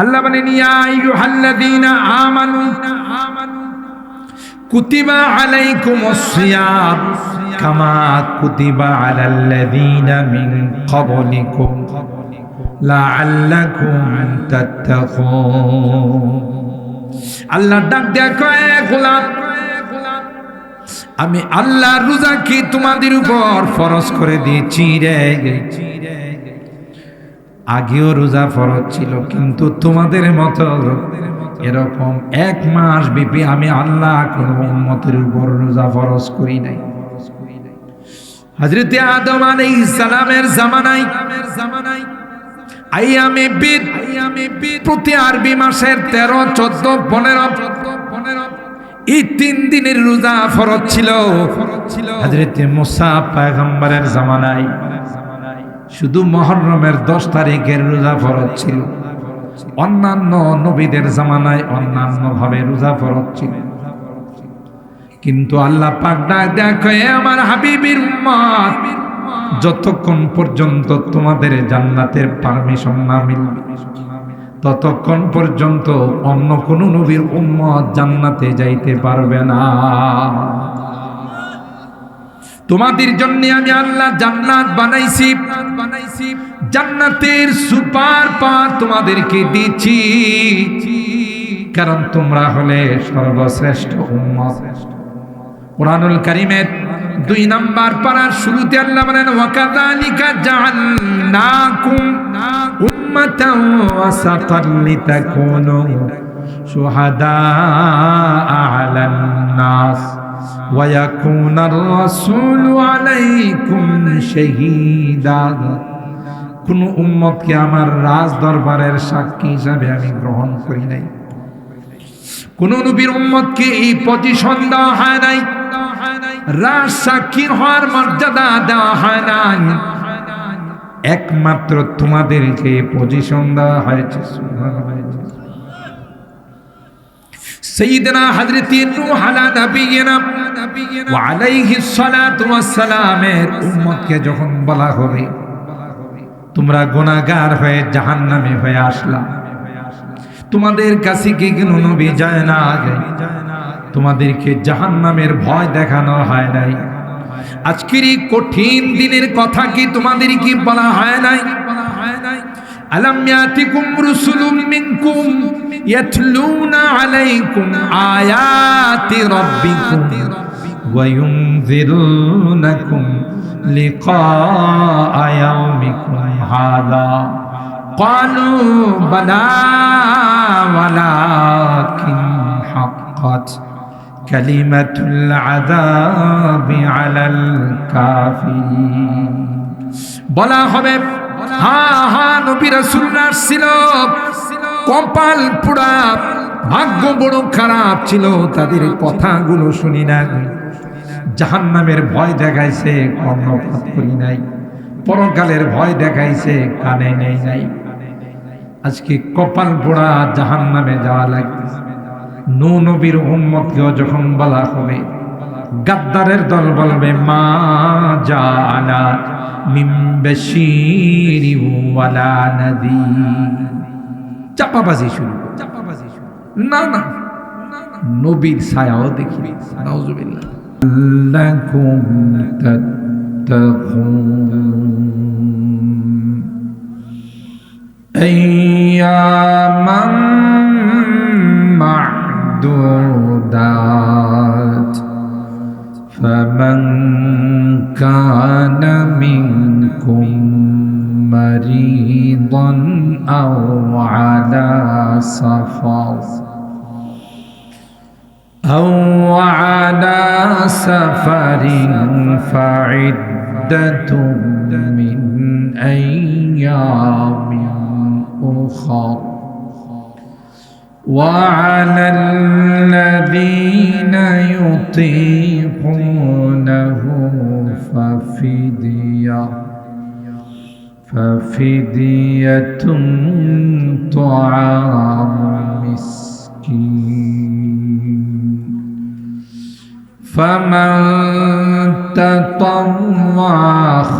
আল্লাহ বলেন ইয়া আইয়ুহাল্লাযীনা আমানু কুতিবা আলাইকুমুস সিয়াম কামা কুতিবা আলাল্লাযীনা মিন ক্বাবলিকুম লাআল্লাকুম তাত্তাকুন। আল্লাহ ডাক দেয়া কয় গোলাম, আমি আল্লাহ রোজা কি তোমাদের উপর ফরজ করে দিয়েছি রে। আগেও রোজা ফরজ ছিল, কিন্তু তোমাদের মতো এরকম 1 মাস ব্যাপী আমি আল্লাহ কোন উম্মতের উপর রোজা ফরজ করি নাই। হযরত আদম আলাইহিস সালামের জামানায় আইয়ামে বিদ প্রতি আরবি মাসের 13, 14, 15 এই 3 দিনের রোজা ফরজ ছিল। হযরত মুসা পয়গম্বরের জামানায় শুধু মুহররমের 10 তারিখের রোজা ফরজ ছিল। অন্যান্য নবীদের জামানায় অন্যান্য ভাবে রোজা ফরজ ছিল। কিন্তু আল্লাহ পাক ডাক দেখে আমার হাবিবের উম্মত, যতক্ষণ পর্যন্ত তোমাদের জান্নাতের পারমিশন না মিলবে ততক্ষণ পর্যন্ত অন্য কোন নবীর উম্মত জান্নাতে যাইতে পারবে না। তোমাদের জন্য আমি আল্লাহ জান্নাত বানাইছি, জান্নাতের সুপার পাওয়ার তোমাদেরকে দিচ্ছি, কারণ তোমরা হলে সর্বশ্রেষ্ঠ উম্মত। কুরআনুল কারীমের 2 নাম্বার পারার শুরুতে আল্লাহ বলেন ওয়াকাযালিকা জাআলনাকুম উম্মাতান ওয়াসাতান লিতাকুনু শুহাদাআ আলান নাস ওয়া ইয়াকুনার রাসূলু আলাইকুম শাহীদা। কোন উম্মতকে আমার রাজ দরবারের সাক্ষী হিসাবে আমি গ্রহণ করি নাই। কোন নবীর উম্মতকে এই পজিশন দেওয়া হয় নাই, রাজ সাক্ষী হওয়ার মর্যাদা দেওয়া হয় নাই। একমাত্র তোমাদেরকে পজিশন দেওয়া হয়েছে। সাইয়্যিদনা হযরত নূহ আলা নবিয়িনা ওয়া আলাইহিস সালাতু ওয়াস সালামের উম্মতকে যখন বলা হবে তোমরা গুনাহগার হয়ে জাহান্নামে হয়ে আসলা, তোমাদের কাছে কি কোনো নবী যায় না? তোমাদেরকে জাহান্নামের ভয় দেখানো হয় নাই? আজকের এই কঠিন দিনের কথা কি তোমাদের কি বলা হয় নাই? আলাম ইয়াতিকুম রুসুলুম মিনকুম ইয়াতলুনা আলাইকুম আয়াতি রাব্বিকুম ওয়া ইউনযিরুনাকুম লিকাআ ইয়াউমিকুম হাযা ক্বালু বালা ওয়ালাকিন হাক্কাত কালিমাতুল আযাবি আলাল কাফিরিন। বলা হবে হ্যাঁ হ্যাঁ নবী রাসূলরা ছিল, কপাল পোড়া, ভাগ্য বড় খারাপ ছিল, তাদের কথাগুলো শুনি না, জাহান্নামের ভয় দেখাইছে কর্ণপাত করি নাই, পরকালের ভয় দেখাইছে কানে নেই নাই। আজকে কপাল পোড়া জাহান্নামে যাওয়া লাগতেছে। নূহ নবীর উম্মতকেও যখন বলা হবে, গাদ্দারের দল বলবে মা জাআনা মিন বাশীরি ওয়ালা নাযীর। চাপাবাজি শুরু, না না নবীর ছায়াও দেখি। নাউযুবিল্লাহ। লাকুম তাত্তাকুন আইয়ামান মা'দুদাত ফামান কানা মিনকুম মারিদান আও আলা সাফার أو على سفر فعدة من أيام أخر وعلى الذين يطيقونه ففدية طعام مسكين فمن تطوع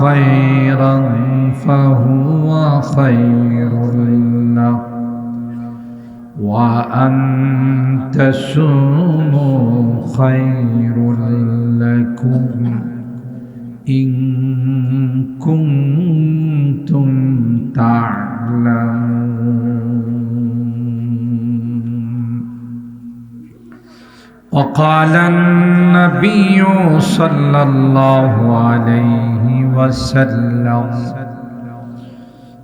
خيرا فهو خير له وأن تصوموا خير لكم إن كنتم تعلمون. وقال النبي صلى الله عليه وسلم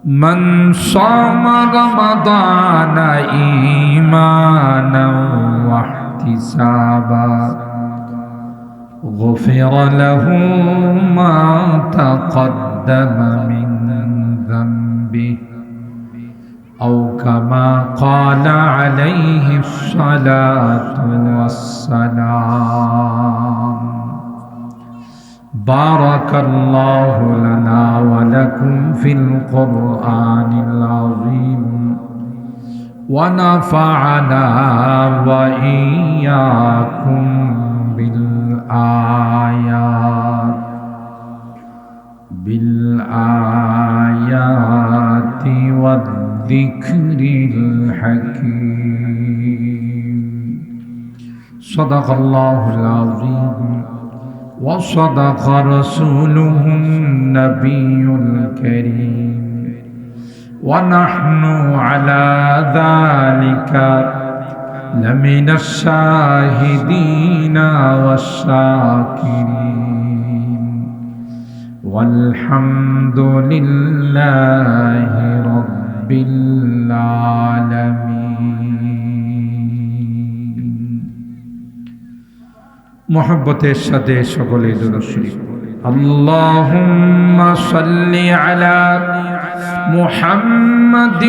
من صام رمضان إيمانا واحتسابا غفر له ما تقدم من ذنبه أو كما قال عليه الصلاة والسلام. بارك الله لنا ولكم في القرآن العظيم ونفعنا وإياكم بالآيات والذكر الحكيم. صدق الله العظيم وصدق رسوله النبي الكريم ونحن على ذلك لمن الشاهدين والشاكرين والحمد لله رب العالمين. محبতের সাথে সকলে দুরূদ শরীফ اللهم صل على محمد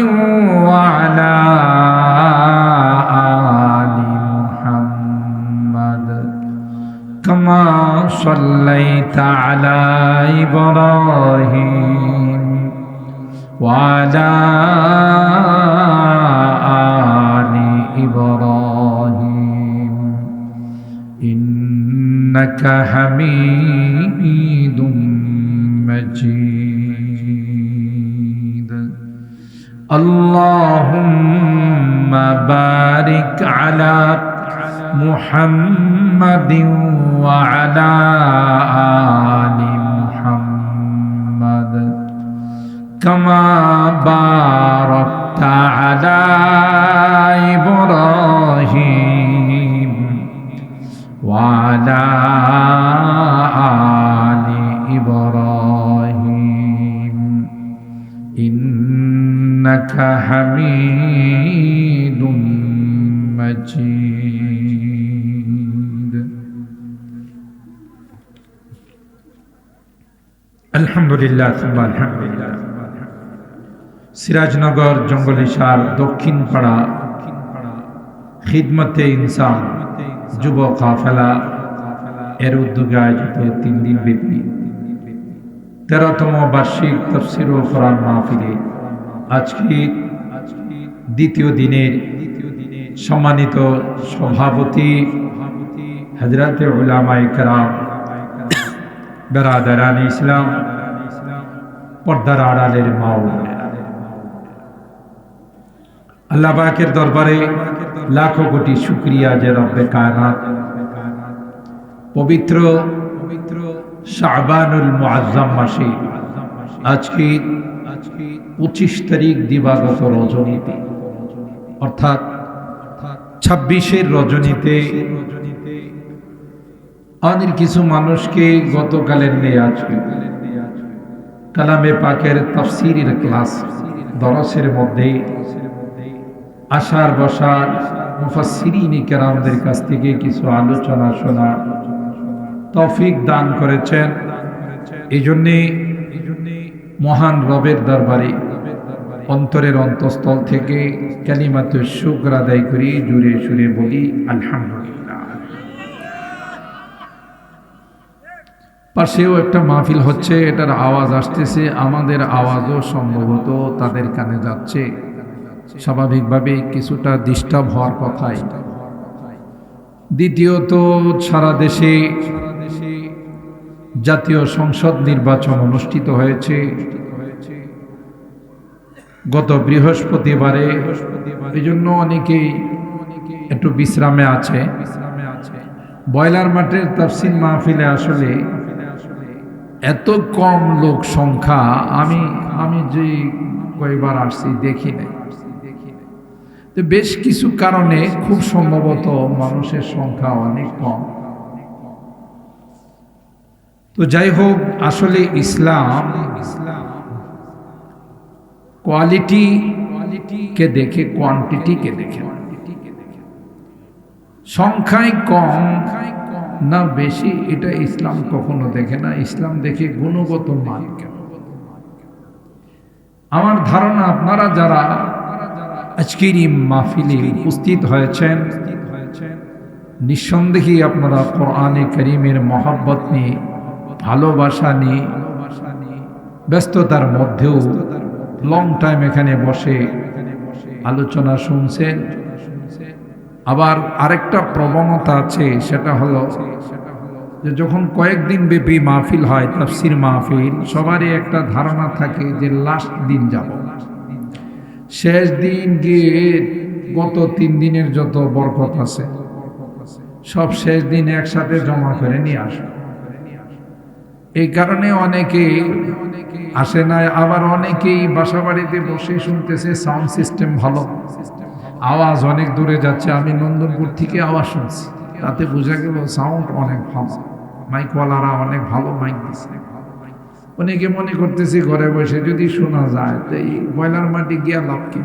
وعلى آل محمد كما صليت على إبراهيم وعلى آل إبراهيم إنك حميد مجيد. اللهم بارك على محمد وعلى آل محمد كما باركت على إبراهيم وعلى آل إبراهيم إنك حميد مجيد. الحمد لله ثم الحمد لله. সিরাজনগর জঙ্গলিশার দক্ষিণ পাড়া খিদমতে ইনসান যুব কাফেলা এর উদ্যোগে আয়োজিত 3 দিন ব্যাপী 13তম বার্ষিক তাফসীর ও কোরআন মাহফিলে আজকে দ্বিতীয় দিনের সম্মানিত সভাপতি হযরতে উলামায়ে কেরাম, বেরাদারান ইসলাম, পর্দার আড়ালের মা ও বোনেরা, আল্লাহ পাকের দরবারে লাখো কোটি শুকরিয়া যে রব্বে কায়নাত পবিত্র শাবানুল মুআজ্জাম মাসে আজকে 25 তারিখ দিবাগত রজনীতে অর্থাৎ 26-এর রজনীতে আমাদের কিছু মানুষকে গতকালের নিয়ে আজকে কালামে পাকের তাফসীরের ক্লাস দরসের মধ্যে আসার বসার মুফাসসিরিনে কেরামদের কাছ থেকে কিছু আলোচনা শোনার তৌফিক দান করেছেন। এই জন্য মহান রবের দরবারে অন্তরের অন্তঃস্থল থেকে কালিমাতু শুকর আদায় করি, জুড়ে সুরে বলি আলহামদুলিল্লাহ। পাশেও একটা মাহফিল হচ্ছে, এটার আওয়াজ আসতেছে, আমাদের আওয়াজও সম্ভবত তাদের কানে যাচ্ছে। স্বাভাবিকভাবে কিছুটা ডিস্টার্ব হওয়ার কথাই। দ্বিতীয়ত সারা দেশে জাতীয় সংসদ নির্বাচন অনুষ্ঠিত হয়েছে। গত বৃহস্পতিবারে, এই জন্য অনেকেই একটু বিশ্রামে আছে। বয়লার মাঠের তাফসীর মাহফিলে আসলে এত কম লোক সংখ্যা আমি যে কয়েকবার আসছি দেখি নাই। তো বেশ কিছু কারণে খুব সম্ভবত মানুষের সংখ্যা অনেক কম। তো যাই হোক, আসলে ইসলাম কোয়ালিটিকে দেখে, কোয়ান্টিটিকে দেখে। সংখ্যায় কম না বেশি এটা ইসলাম কখনো দেখে না। ইসলাম দেখে গুণগত মান। আমার ধারণা আপনারা যারা আজকের এই মাহফিলে উপস্থিত হয়েছেন, নিঃসন্দেহে আপনারা কোরআনে কারীমের মহব্বত নিয়ে, ভালোবাসা নিয়ে, ব্যস্ততার মধ্যেও লং টাইম এখানে বসে আলোচনা শুনছেন। আবার আরেকটা প্রবণতা আছে, সেটা হলো যে যখন কয়েকদিন ব্যাপী মাহফিল হয়, তাফসীর মাহফিল, সবারই একটা ধারণা থাকে যে লাস্ট দিন যাব, শেষ দিন গিয়ে গত 3 দিনের যত বরকত আছে সব শেষ দিন একসাথে জমা করে নিয়ে আসে। এই কারণে অনেকেই আসে না। আবার অনেকেই বাসা বাড়িতে বসে শুনতেছে, সাউন্ড সিস্টেম ভালো, আওয়াজ অনেক দূরে যাচ্ছে। আমি নন্দনপুর থেকে আওয়াজ শুনছি, তাতে বোঝা গেল সাউন্ড অনেক ভালো, মাইকওয়ালারা অনেক ভালো মাইক দিচ্ছে। অনেকে মনে করতেছে ঘরে বসে যদি শোনা যায় তো এই বয়লার মাটি গিয়া লাভ কি।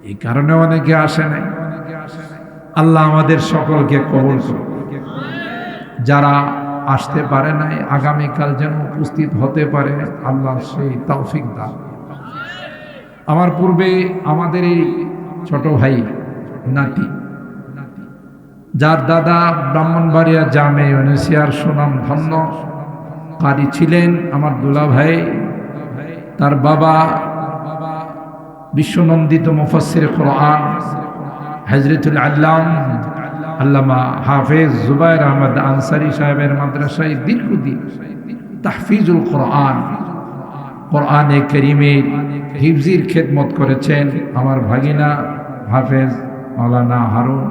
এই কারণে অনেকে আসে নাই। আল্লাহ আমাদের সকলকে কবুল করুন। যারা আসতে পারে নাই, আগামীকাল যেন উপস্থিত হতে পারে, আল্লাহ সেই তৌফিক দান। আমার পূর্বে আমাদের এই ছোট ভাই নাতি, যার দাদা ব্রাহ্মণবাড়িয়া জামে ইউনিভার্সিটির সুনাম ধন্য কারি ছিলেন, আমার দুলা ভাই, তার বাবা বিশ্বনন্দিত মুফাসসির কোরআন হযরতুল আল্লামা হাফেজ জুবায়ের আহমদ আনসারী সাহেবের মাদ্রাসায় দীর্ঘদিন তাহফিজুল কোরআন, কোরআনে কারীমের হিফজির খেদমত করেছেন আমার ভাগিনা হাফেজ মাওলানা হারুন।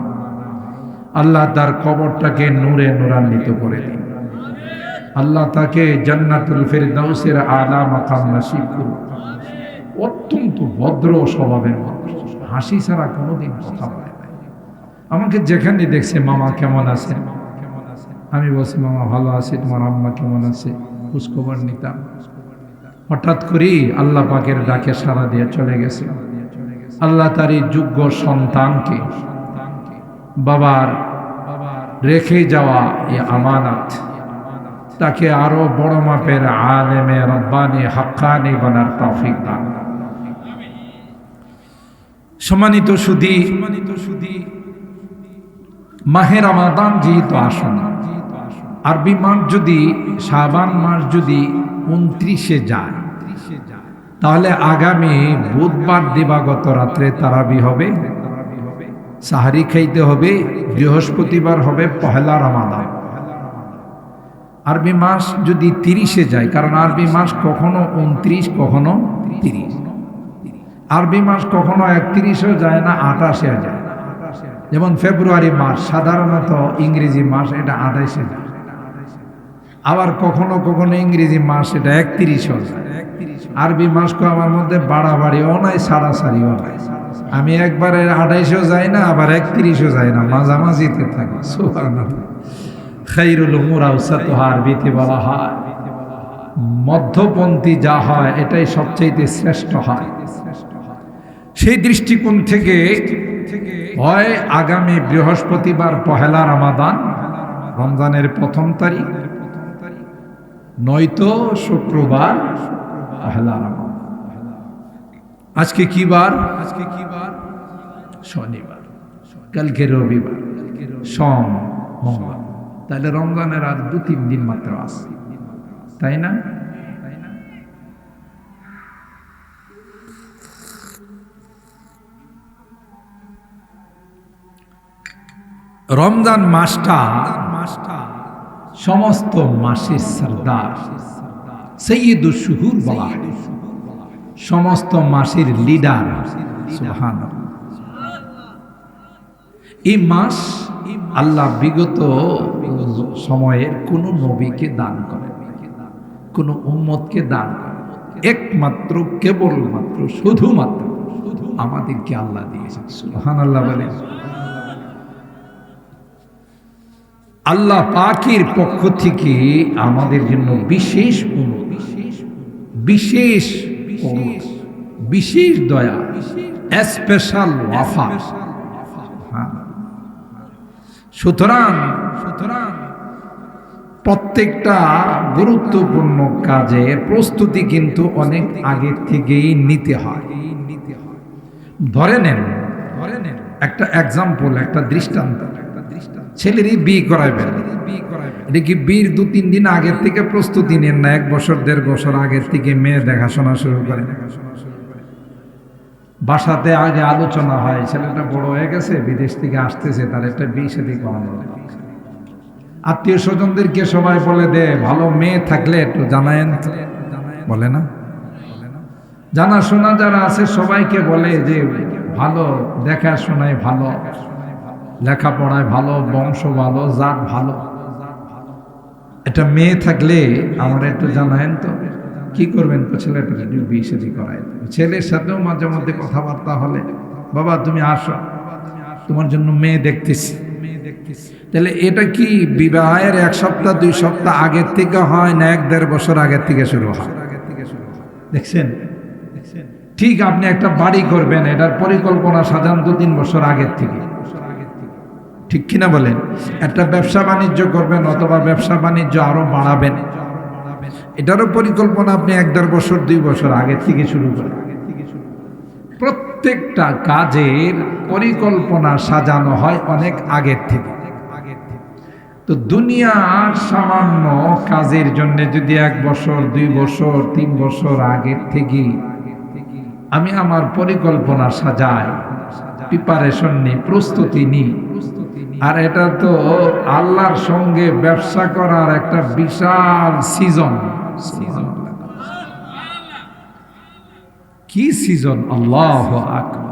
আল্লাহ তার কবরটাকে নূরে নূরান্বিত করে দিন। আল্লাহ তাকে জান্নাতুল ফিরদাউসের আলা মাকাম নসিব করুন। অত্যন্ত ভদ্র স্বভাবের মানুষ, হাসি ছাড়া কোনোদিন কথা বলে নাই। আমাকে যেখানে দেখছে, মামা কেমন আছেন, আমি বলছি মামা ভালো আছি, তোমার আম্মা কেমন আছে, খোঁজখবর নিতাম। হঠাৎ করেই আল্লাহ পাকের ডাকে সাড়া দিয়ে চলে গেছে। আল্লাহ তার এই যোগ্য সন্তানকে, বাবার রেখে যাওয়া এই আমানত, তাকে আরো বড় মাপের আলেমে রব্বানি হাক্কানি বানার তৌফিক দান। সম্মানিত সুধী, মাহে রমাদান যেহেতু আসন্ন, আরবি মাস যদি শাবান মাস যদি 29-এ যায়, তাহলে আগামী বুধবার দিবাগত রাত্রে তারাবি হবে, সাহারি খাইতে হবে, বৃহস্পতিবার হবে পহেলা রমাদান। আরবি মাস যদি 30-এ যায়, কারণ আরবি মাস কখনো 29, কখনো 30, আরবি মাস কখনো 31-এও যায় না, 28-এও যায়। যেমন ফেব্রুয়ারি মাস সাধারণত ইংরেজি মাস, এটা 28-এ যায়। আবার কখনো কখনো ইংরেজি মাস এটা 31-এও যায়। আরবি মাস কো আমার মধ্যে বাড়াবাড়িও নাই, সারাসারিও নাই। আমি একবারে 28-এও যাই না, আবার 31-এও যাই না, মাঝামাঝিতে থাকি। সুবহানাল্লাহ। খায়রুল উমুর আওসাতুহা আরবিতে বলা হয়, মধ্যপন্থী যা হয় এটাই সবচেয়ে শ্রেষ্ঠ হয়। সেই দৃষ্টিকোণ থেকে হয় আগামী বৃহস্পতিবার পহেলা রমাদান, রমজানের 1ম তারিখ, নয়তো শুক্রবার পহেলা রমাদান। আজকে কি বার? শনিবার, কালকে রবিবার, সোম, মঙ্গল। তাহলে রমজানের আর 2-3 দিন মাত্র আছে, তাই না? রমজান মাসটা সমস্ত মাসের সরদার, সৈয়দুশ শুহুর বলা হয়। সমস্ত মাসের লিডার। সুবহানাল্লাহ। এই মাস আল্লাহ বিগত সময়ের কোন নবীকে দান করেন, কোন উম্মতকে দান করেন, একমাত্র কেবলমাত্র শুধুমাত্র আমাদেরকে আল্লাহ দিয়েছেন। সুবহানাল্লাহ বলেন। আল্লাহ পাকের পক্ষ থেকে আমাদের জন্য বিশেষ বিশেষ বিশেষ দয়া, স্পেশাল অফার। সুতরাং প্রত্যেকটা গুরুত্বপূর্ণ কাজের প্রস্তুতি কিন্তু অনেক আগের থেকেই নিতে হয়। ধরে নেন একটা এক্সাম্পল, একটা দৃষ্টান্ত, ছেলেরই বিয়ে করাবেন, এটা কি বিয়ের 2-3 দিন আগের থেকে প্রস্তুতি নেন না 1 বছর 1.5 বছর আগের থেকে মেয়ে দেখাশোনা শুরু করেন? বাসাতে আগে আলোচনা হয়, ছেলেটা বড় হয়ে গেছে, বিদেশ থেকে আসতেছে, তার একটা বিয়ে শাদী করানো, আত্মীয় স্বজনদেরকে সবাই বলে দে ভালো মেয়ে থাকলে একটু জানায়েন, বলে না? জানাশোনা যারা আছে সবাইকে বলে যে ভালো দেখাশোনায় ভালো, লেখাপড়ায় ভালো, বংশ ভালো, জাত ভালো, এটা মেয়ে থাকলে আমার একটু জানায়েন তো। কি করবেন? ছেলেটা বিয়ে শাদী করায়। ছেলের সাথেও মাঝে মধ্যে কথাবার্তা হলে, বাবা তুমি আসো, তোমার জন্য মেয়ে দেখতেছি। তাহলে এটা কি বিবাহের 1 সপ্তাহ 2 সপ্তাহ আগের থেকে হয় না 1-1.5 বছর আগের থেকে শুরু হয়? দেখছেন? ঠিক আপনি একটা বাড়ি করবেন, এটার পরিকল্পনা সাজান 2-3 বছর আগের থেকে, ঠিক কিনা বলেন? একটা ব্যবসা বাণিজ্য করবেন অথবা ব্যবসা বাণিজ্য আরো বাড়াবেন, এটারও পরিকল্পনা আপনি 1-1.5 বছর 2 বছর আগের থেকে শুরু করেন। প্রত্যেকটা কাজের পরিকল্পনা সাজানো হয় অনেক আগের থেকে। তো দুনিয়ার সামান্য কাজের জন্য যদি 1 বছর 2 বছর 3 বছর আগের থেকে আমি আমার পরিকল্পনা সাজাই, প্রিপারেশন নিই, প্রস্তুতি নিই, আর এটা তো আল্লাহর সঙ্গে ব্যবসা করার একটা বিশাল সিজন। কি সিজন! আল্লাহু আকবার।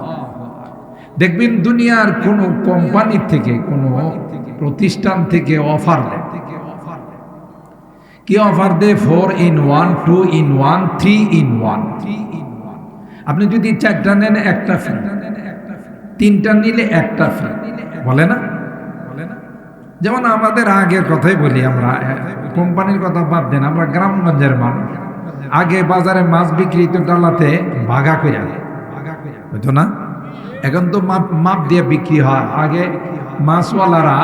দেখবেন দুনিয়ার কোন কোম্পানি থেকে, কোন প্রতিষ্ঠান থেকে অফার দেয়। কি অফার দেয়? 4 in 1, 2 in 1, 3 in 1। আপনি যদি 4টা নেন একটা ফ্রি, 3টা নিলে একটা ফ্রি, বলে না? যেমন আমাদের আগের কথাই বলি, আমরা কোম্পানির কথা বাদ দেন, আমরা গ্রামগঞ্জের মানুষ, আগে বাজারে মাছ বিক্রি তো ডালাতে ভাগা করে হইতো না, এখন তো মাপ দিয়ে বিক্রি হয়। আগে মাছওয়ালারা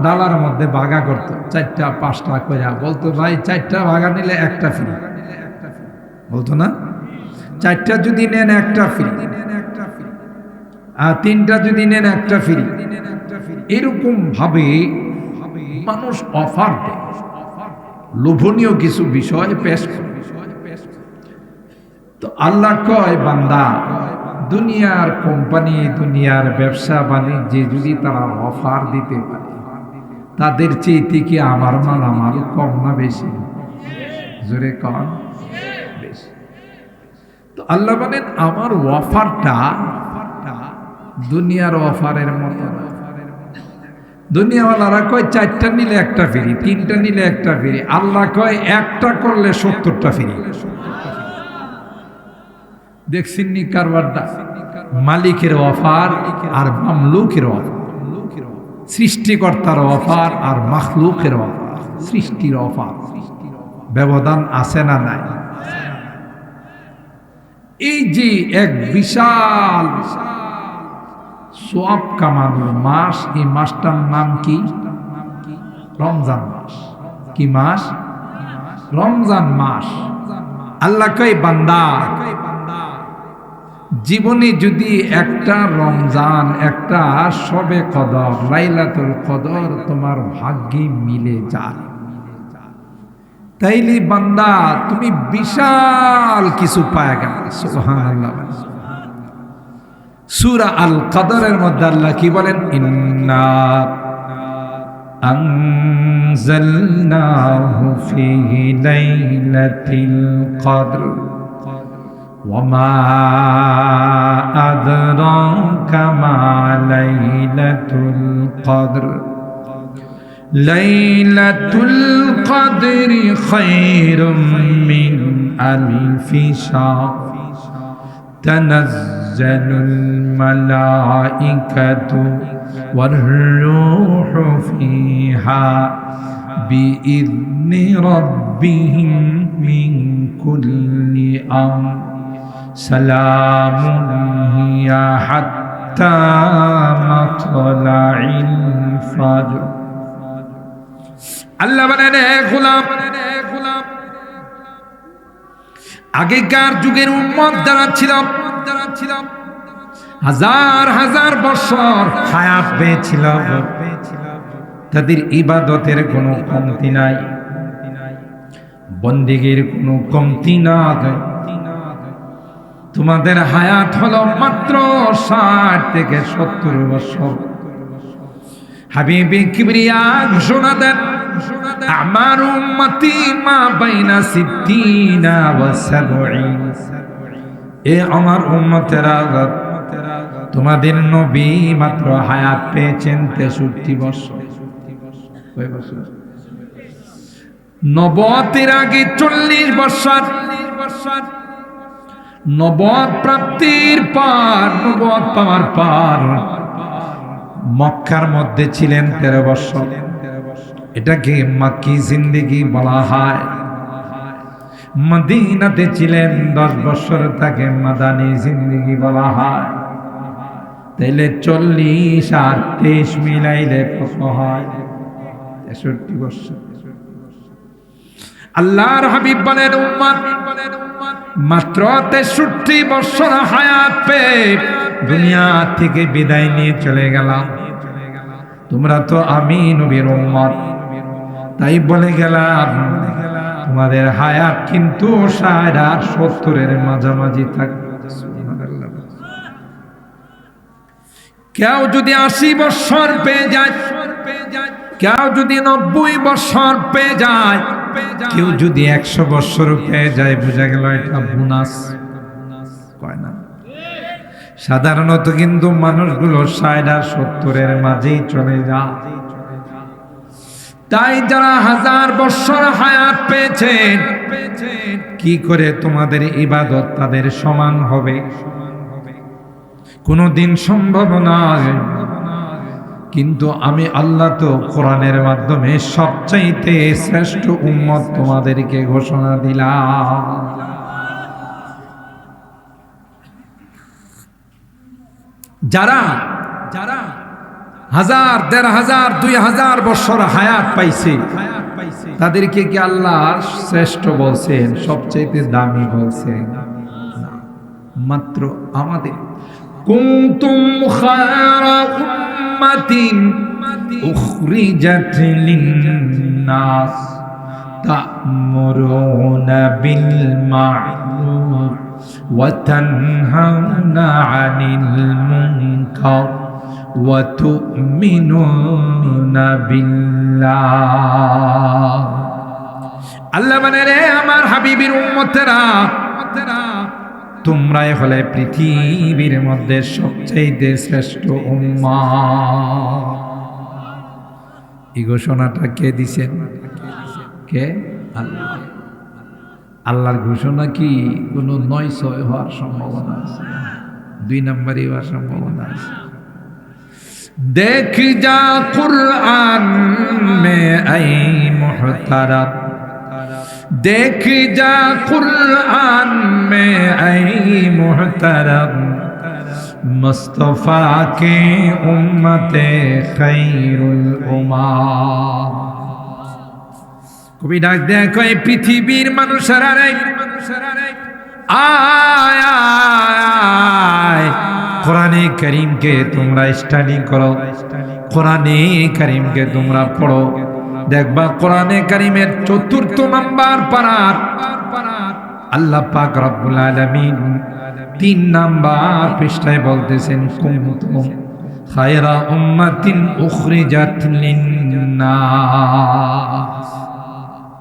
ডালার মধ্যে ভাগা করতো, 4টা 5টা করে, বলতো ভাই 4টা ভাগা নিলে একটা ফ্রি, বলতো না? 4টা যদি নেন একটা ফ্রি, আর 3টা যদি নেন একটা ফ্রি। এরকম ভাবে মানুষ অফার দেয়, লোভনীয় কিছু বিষয় পেশ করে। তো আল্লাহ কয়, বান্দা দুনিয়ার কোম্পানি, দুনিয়ার ব্যবসা বাণিজ্যে যদি তারা অফার দিতে পারে, তাদের চেয়ে কি আমার মালামাল কম না বেশি? জোরে কম বেশি? তো আল্লাহ বলেন আমার অফারটা দুনিয়ার অফারের মতো না। দুনিয়াওয়ালারা কয় 4টা নিলে একটা ফ্রি, 3টা নিলে একটা ফ্রি। আল্লাহ কয় একটা করলে 70টা ফ্রি। দেখছেন নি কারবারটা? মালিকের অফার আর মামলুকের অফার, সৃষ্টিকর্তার অফার আর মাখলুকের অফার, সৃষ্টির অফার, ব্যবধান আছে না নাই? এই যে এক বিশাল সওয়াব কামানোর মাস, এই মাসটার নাম কি? রমজান মাস। কি মাস? রমজান মাস। আল্লাহ কয়, বান্দা জীবনে যদি একটা রমজান, একটা শবে কদর, লাইলাতুল কদর তোমার ভাগ্যে মিলে যায়, তাইলে বান্দা তুমি বিশাল কিছু পায় গেল। সুবহানাল্লাহ। সূরা আল কদরের মধ্যে আল্লাহ কি বলেন? ইন্না আনজালনাহু ফি লাইলাতিল কদর ওয়ামা আদরাকা মা লাইলাতুল কদর লাইলাতুল কদরি খায়রুম মিন আলফি শাহর তানাজ্জালুল মালাইকাতু ওয়ার রূহু ফিহা বিইذনি রাব্বিহিম মিন কুল্লি আমর সালামুন হিয়া হাত্তা মাতলাইল ফাজর। আল্লাহ বলেন, গোলাম, আগেকার যুগের উম্মত যারা ছিল হাজার হাজার বছর হায়াত পেয়েছিল, তাদের ইবাদতের কোনো কমতি নাই, বন্দেগীর কোনো কমতি নাই। তোমাদের হায়াত হলো মাত্র 60 থেকে 70 বছর। হাবিবে কিবরিয়া ঘোষণা দেন, আমার উম্মতি মা বাইনা 60 ওয়া 70। এ আমার উম্মতেরা, তোমাদের নবী মাত্র হায়াত পেয়েছেন 63 বছর। কয় বছর? নবুয়তের আগে 40 বছর, নবুয়ত প্রাপ্তির পর, নবুয়ত পাওয়ার পর মক্কার মধ্যে ছিলেন 13 বছর। এটাকে মাক্কি জিন্দেগি বলা হয়। মদিনাতে ছিলেন 10 বছর, তাকে মাদানী জিন্দেগি বলা হয়। তাইলে 40 আর 23 মিলাইলে কত হয়? 63 বছর। আল্লাহর হাবিব বলেন, উম্মত মাত্র 63 বছর হায়াত পেয়ে দুনিয়া থেকে বিদায় নিয়ে চলে গেলাম। তোমরা তো আমি নবীর উম্মত, তাই বলে গেলাম তোমাদের হায়াত কিন্তু 60 আর 70-এর মাঝামাঝি থাকবে। কেউ যদি 80 বছর পেয়ে যায়, কেউ যদি 90 বছর পেয়ে যায়, কেউ যদি 100 বছর পেয়ে যায়, বোঝা গেল এটা বোনাস। কয় না? সাধারণত কিন্তু মানুষগুলো 60 আর 70-এর মাঝেই চলে যায়। তাই যারা হাজার বছর হায়াত পেয়েছেন, কি করে তোমাদের ইবাদত তাদের সমান হবে? কোনদিন সম্ভব নয়। কিন্তু আমি আল্লাহ তো কোরআনের মাধ্যমে সবচাইতে শ্রেষ্ঠ উম্মত তোমাদেরকে ঘোষণা দিলাম। যারা যারা 1000, 1500, 2000 বছর হায়াত পাইছে, তাদেরকে কি আল্লাহ শ্রেষ্ঠ বলছেন, সবচাইতে দামি বলছেন? মাত্র আমাদের কুনতুম খায়রা উম্মাতিন উখরিজাত লিন-নাস তা'মুরুনা বিল মা'রুফ ওয়া তানহাউনা 'আনিল মুনকার ওয়া তু'মিনুনা বিল্লাহ। আল্লাহ বলে, রে আমার হাবিবের উম্মতেরা, তোমরাই হলে পৃথিবীর মধ্যে সবচেয়ে শ্রেষ্ঠ উম্মাহ। এই ঘোষণাটা কে দিছেন? কে? আল্লাহ। আল্লাহর ঘোষণা কি কোনো 9-6 হওয়ার সম্ভাবনা আছে? 2 নম্বরই হওয়ার সম্ভাবনা আছে। দেখ যা কুরআন মে আই মুহতারাম, দেখ যা কুরআন মে আই মুহতারাম, মুস্তফা কে উম্মতে খায়রুল উম্মাহ। কবি ডাক দেখো, এই পৃথিবীর মানুষেরা রে, আয় আয়, কোরআনে কারীমকে তোমরা স্টাডি করো, কোরআনে কারীমকে তোমরা পড়ো। দেখবা কোরআনে কারীমের 4th নাম্বার পারার আল্লাহ পাক রব্বুল আলামিন 3 নাম্বার পৃষ্ঠায় বলতেছেন, কুনতুম খায়রা উম্মাতিন উখরিজাত লিন-নাস।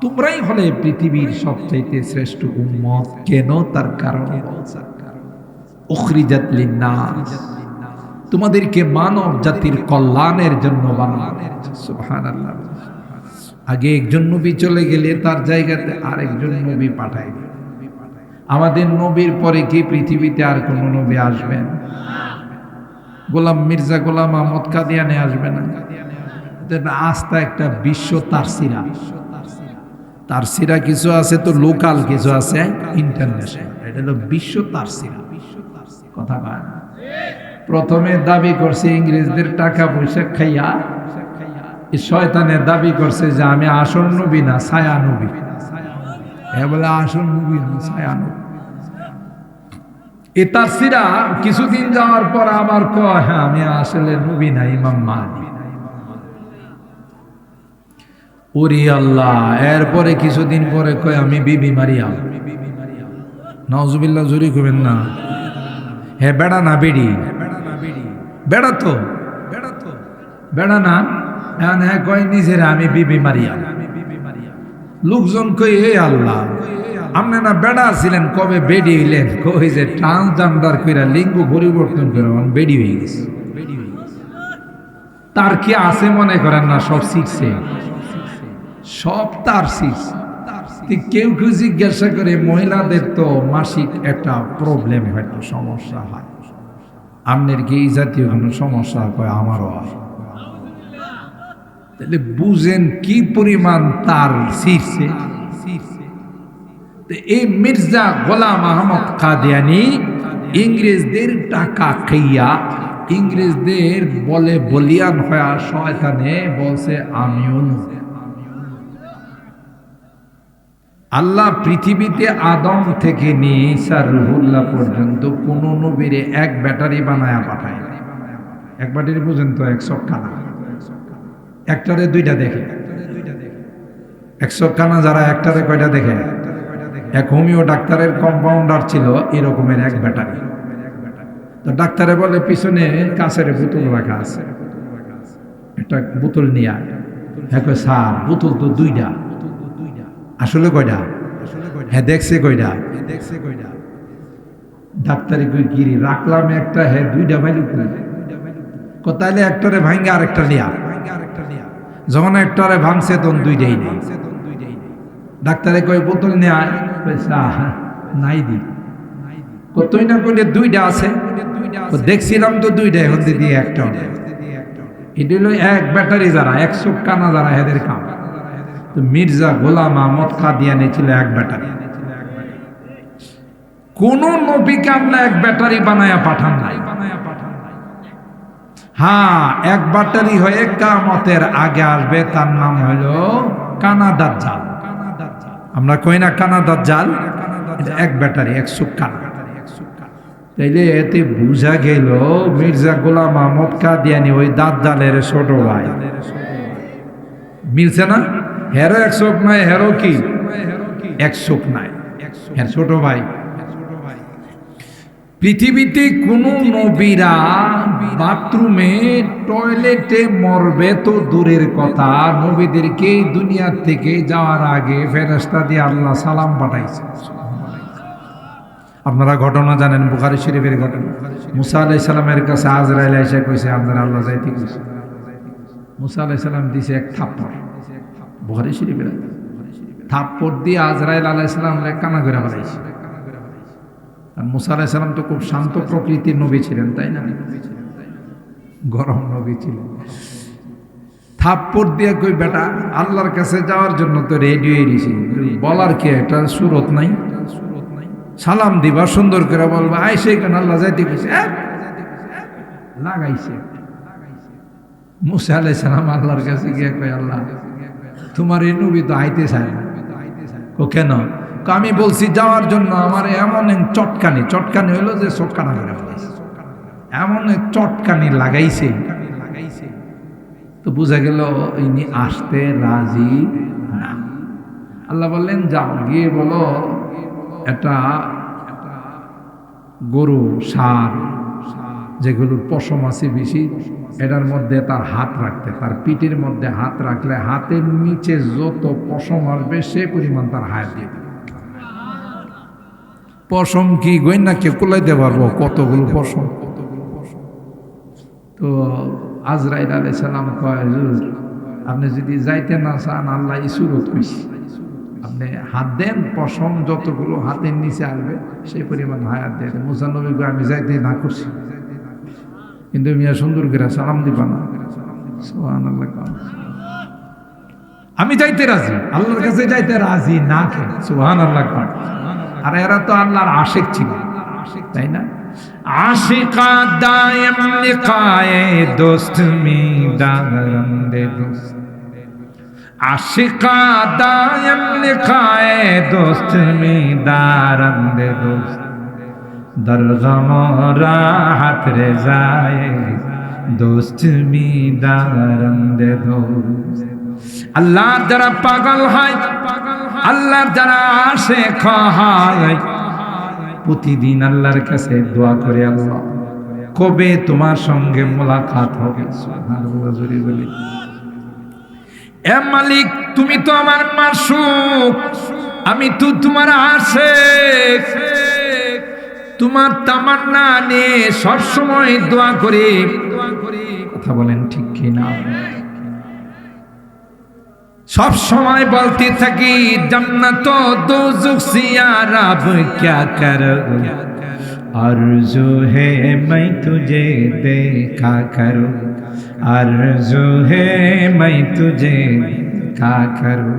তোমরাই হলে পৃথিবীর সবচাইতে শ্রেষ্ঠ উম্মত। কেন? তার কারণ উখরিজাত লিন্নাস, তোমাদেরকে মানব জাতির কল্যাণের জন্য বানানো। সুবহানাল্লাহ। আগে একজন নবী চলে গেলে তার জায়গাতে আরেকজন নবী পাঠায়। আমাদের নবীর পরে কি পৃথিবীতে আর কোন নবী আসবেন? গোলাম মির্জা গোলাম আহমদ কাদিয়ানি আসবে না। আস্থা একটা বিশ্ব তারসিরা। তারসিরা কিছু আছে তো লোকাল, কিছু আছে ইন্টারন্যাশনাল। এটা হলো বিশ্ব তারসিরা। কথা কয় না? প্রথমে দাবি করছে ইংরেজদের টাকা পয়সা খাইয়া, শয়তানের দাবি করছে যে আমি আসল নবী না ছায়া নবী। এ বলে আসল নবী না ছায়া নবী। এ তাফসীরা কিছুদিন যাওয়ার পর আবার কয় হ্যাঁ আমি আসলে নবী না, ইমাম মাহদী। ওরে আল্লাহ। এরপরে কিছুদিন পরে কয় আমি বিবি মারিয়াম। নাউজুবিল্লাহ, জোরে কইবেন না। হে বেড়া না বেড়ি? বেড়া তো বেড়া না। হ্যাঁ কয় নিজের আমি বিবি মারিয়াম। লোকজন কই হে আল্লাহ, আপনি না বেড়া ছিলেন, কবে বেডি হইলেন? কই যে ট্রান্সজেন্ডার কইরা লিঙ্গ পরিবর্তন করে বেডি হয়ে গেছে। তার কি আছে মনে করেন না? সব শিখছে, সব তার শিখছে। কেউ কেউ জিজ্ঞাসা করে মহিলাদের তো মাসিক একটা প্রবলেম হয়তো সমস্যা হয়, আপনার কি এই জাতীয় কোনো সমস্যা? কয় আমারও হয়। তাহলে বুঝেন কি পরিমাণ তার শিখছে। এই মির্জা গোলাম আহমদ কাদিয়ানি ইংরেজদের টাকা খাইয়া, ইংরেজদের বলে বলিয়ান হয়ে শয়তানে বলছে আমিও নবী। আল্লাহ পৃথিবীতে আদম থেকে নিয়ে ঈসা রুহুল্লাহ পর্যন্ত কোন নবীরে এক ব্যাটারি বানায়া পাঠায়। এক ব্যাটারি পর্যন্ত 100 কানা, একটারে দুইটা দেখে। 100 কানা যারা একটারে কয়টা দেখে? এক হোমিও ডাক্তারের কম্পাউন্ডার ছিল এরকমের এক ব্যাটারি। তো ডাক্তারে বলে পিছনে কাছের বোতল রাখা আছে, একটা বোতল নিয়ে। হ্যাঁ কয় স্যার বোতল তো দুইটা। আসলে কয়টা? হ্যাঁ দেখছে কয়টা? ডাক্তারি কই গিরি রাখলাম একটা, হ্যাঁ দুইটা ভাইলু তাইলে একটারে ভাঙ্গে আরেকটা লিয়া। যখন একটারে ভাঙছে তখন দুইটাই নেই। ডাক্তারে কয় বোতল নেয়া, নাই দি কতই না কইলে দুইটা আছে। দেখছিলাম তো দুইটা, এখন দিদি একটা। এটা হলো এক ব্যাটারি যারা 100 কানা যারা এদের কাম। তো মির্জা গোলাম আহমদ কাদিয়ানি ছিল এক ব্যাটারি। কোন নবীকে আল্লাহ এক ব্যাটারি বানায়া পাঠান নাই। হ্যাঁ, এক ব্যাটারি হয়ে কিয়ামতের আগে আসবে, তার নাম হলো কানা দাজ্জাল। আমরা কই না কানা দাজ্জাল? এক ব্যাটারি 100 কানা। তাইলে এতে বুঝা গেল মির্জা গোলাম আহমদ কাদিয়ানি ওই দাজ্জালের ছোট ভাই। মিলছে না? হেরো 100 নাই, হেরো কি 100 নাই, হ্যাঁ ছোট ভাই। পৃথিবীতে কোন নবীরা বাথরুমে টয়লেটে মরবে তো দূরের কথা, নবীদেরকে দুনিয়া থেকে যাওয়ার আগে ফেরেশতা দিয়ে আল্লাহ সালাম পাঠাইছে। আপনারা ঘটনা জানেন, বুখারী শরীফের ঘটনা। মুসা আলাইহিস সালামের কাছে আজরাইল এসে কইছে আপনারা আল্লাহ যাইতে কইছে। মুসা আলাইহিস সালাম দিছে এক থাপ্পড়। বুখারী শরীফের থাপ্পড় দিয়ে আজরাইল আলাইহিস সালাম কানা করে ফেলাইছে। আর মুসা আলাইহিস সালাম তো খুব শান্ত প্রকৃতির নবী ছিলেন, তাই না? গরম নবী ছিলেন। থাপ্পড় দিয়ে কই বেটা আল্লাহর কাছে যাওয়ার জন্য তো রেডি হয়ে গেছি, বলার কি একটা সুরত নাই? সালাম দিবা সুন্দর করে বলবা আইসে কেন আল্লাহ যাইতে কইছে, লাগাইছে। মুসা আলাইহিস সালাম আল্লাহর কাছে গিয়ে কয় আল্লাহ তোমার এই নবী তো আইতে চায় না। ও কেন? আমি বলছি যাওয়ার জন্য, আমার এমন চটকানি হইলো যে চটকানা করে ফেলাইছে, এমন চটকানি লাগাইছে। তো বোঝা গেল ইনি আসতে রাজি না। আল্লাহ বললেন যাও গিয়ে বলো একটা গরু ষাঁড় যেগুলোর পশম আছে বেশি, এটার মধ্যে তার হাত রাখতে, তার পিঠের মধ্যে হাত রাখলে হাতের নিচে যত পশম আসবে সে পরিমাণ তার হাত দিয়ে দেবে। পশম কি গয়না কে কুলাইতে পারবো কতগুলো পশম। তো আজরাইল আলাইহিস সালাম কয়, হুজুর আপনি যদি যাইতে না চান আল্লাহ ইসুরত কইছে, আপনি হাত দেন, পশম যতগুলো হাতের নিচে আসবে সেই পরিমাণ হায়াত দেন। মুসা নবী কয় আমি যাইতে না করছি, কিন্তু মিয়া সুন্দর করে সালাম দিবা না। সুবহানাল্লাহ, আমি যাইতে রাজি, আল্লাহর কাছে যাইতে রাজি না কে। সুবহানাল্লাহ। আর এরা তো আল্লাহর আশিক ছিল, তাই না? আশিকা দায়েম লিকায়ে দোস্ত মি দারন্দে দোস্ত, আশিকা দায়েম লিকায়ে দোস্ত মি দারন্দে দোস্ত, দরগম রাহত রেজায়ে দোস্ত মি দারন্দে দোস্ত। আল্লাহর যারা পাগল হয়, আল্লাহর যারা আশিক হয়, প্রতিদিন আল্লাহর কাছে দোয়া করে, আল্লাহ কবে তোমার সঙ্গে মোলাকাত হবে। সুবহানাল্লাহ, জোরে বলি। এ মালিক, তুমি তো আমার মাশউক, আমি তো তোমার আশিক, তোমার তামান্না নিয়ে সবসময় দোয়া করি। কথা বলেন ঠিক কি না? সব সময় বলতে থাকি জান্নাত দোজখ সে আরাব क्या करूं, आरज़ू है मैं तुझे देखा करूं, आरज़ू है मैं तुझे देखा करूं।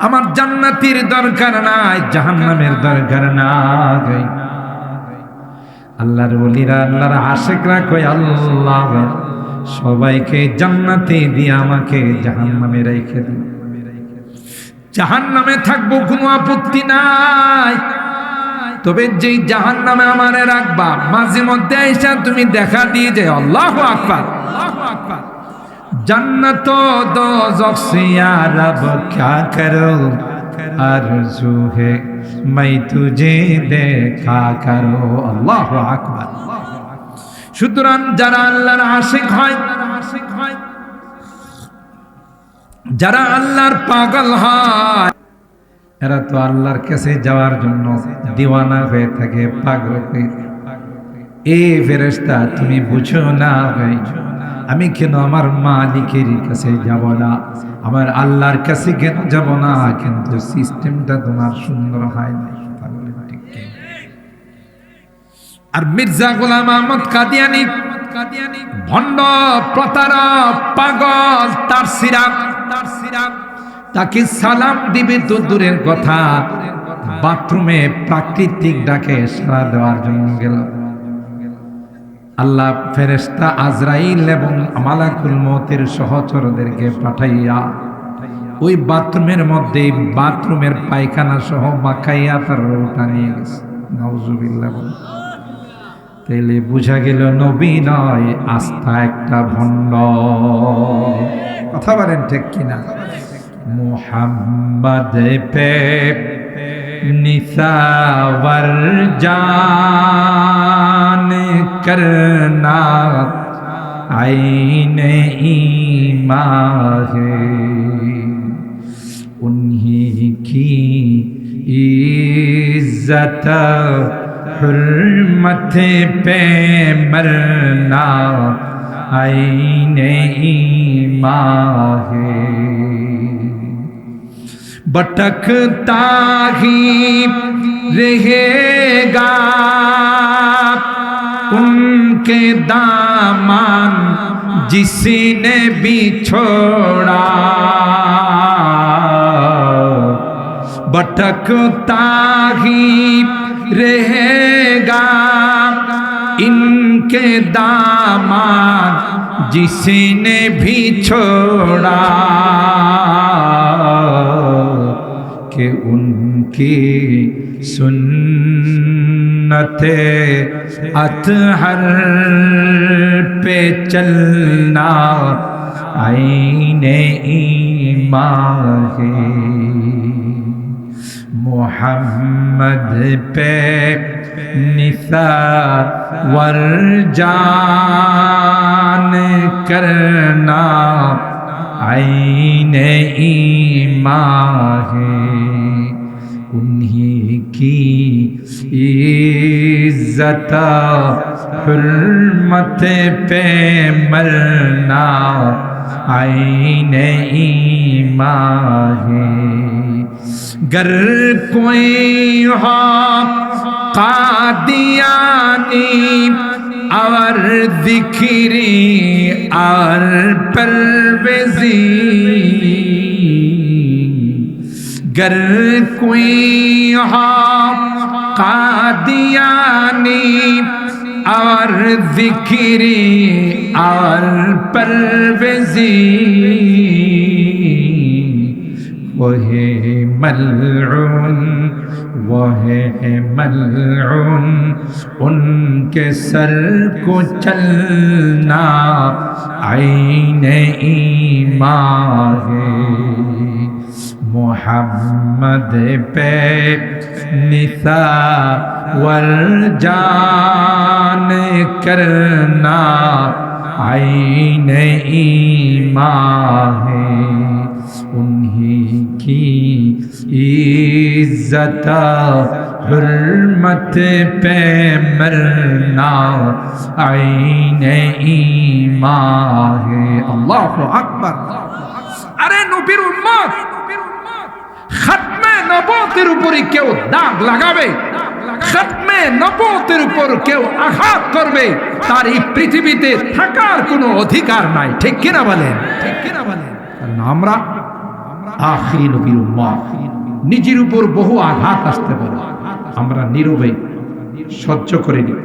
আমার জান্নাতের দরকার নাই, জাহান্নামের দরকার নাই। আল্লাহর ওলিরা, আল্লাহর আশিকরা কই আল্লাহ সবাইকে জান্নাতে দিয়ে আমাকে জাহান্নামে রেখে দিন। জাহান্নামে থাকবো কোনো আপত্তি নাই, তবে যেই জাহান্নামে আমারে রাখবা মাঝে মধ্যে এসে তুমি দেখা দিয়ে যায়। আল্লাহু আকবার, আল্লাহু আকবার। জান্নাত দোজখ সে আরাব क्या करूं, आरज़ू है मैं तुझे देखा करूं। আল্লাহু আকবার। সুতরাং যারা আল্লাহর আশিক হয়, যারা আল্লাহর পাগল হয়, এরা তো আল্লাহর কাছে যাওয়ার জন্য দিওয়ানা হয়ে থাকে, পাগল হয়ে থাকে। এ ফেরেশতা, তুমি বুঝো না ভাই, আমি কেন আমার মালিকের কাছে যাব না, আমার আল্লাহর কাছে কেন যাব না? কিন্তু সিস্টেমটা তোমার সুন্দর হয় না। আর মির্জা গোলাম আহমদ কাদিয়ানী ভণ্ড, প্রতারক, পাগল, তার সিরাপ তাকে সালাম দিবে তো দূরের কথা, বাথরুমে প্রাকৃতিক ডাকে সাড়া দেওয়ার জন্য গেল। আল্লাহ ফেরেশতা আজরাইল এবং মালাকুল মউতের সহচরদেরকে পাঠাইয়া ওই বাথরুমের মধ্যে বাথরুমের পায়খানা সহ মাখাইয়া তার রূহটা নিয়ে গেছে। নাউজুবিল্লাহ। তাইলে বুঝা গেল নবী নয়, আস্থা একটা ভণ্ড। কথা বলেন ঠিক কিনা? মুহাম্মদ পে নিসাওয়ার জান করনা আইনে ईमान है, उन्हीं की इज्जत हुर्मत पे मरना आईने ईमान है। भटकता ही रहेगा उनके दामन जिसने भी छोड़ा, भटकता ही रहेगा इनके दामन जिसने भी छोड़ा, कि उनकी सुन्नते अतहर पे चलना आईने ईमान है। मोहम्मद पे निसावर जान करना आईन ईमान है। उन्हीं की इज्जत हुर्मत पे मरना आईन ईमान है। गर कोई हो कादियानी और जिक्री और परवेज़ी, गर कोई हो कादियानी और जिक्री और परवेज़ी, वह मलऊन वह मलऊन उनके सर को चलना आईन ईमान है। मोहम्मद पे निसावर जान करना आईन ईमान है। उन्हीं की इज्जत हुर्मत पे मरना आईन ईमान है। अल्लाहु अकबर। अरे नबीर उम्मत, खत्मे নবুয়তের উপরে কেউ দাগ লাগাবে, খতমে নবুয়তের উপর কেউ আঘাত করবে, তার এই পৃথিবীতে থাকার কোনো অধিকার নাই। ঠিক কিনা বলেন? ঠিক কিনা বলেন? কারণ আমরা আখিরি নবীর উম্মত, নিজের উপর বহু আঘাত আসতে পারে, আমরা নীরবে সহ্য করে নিই।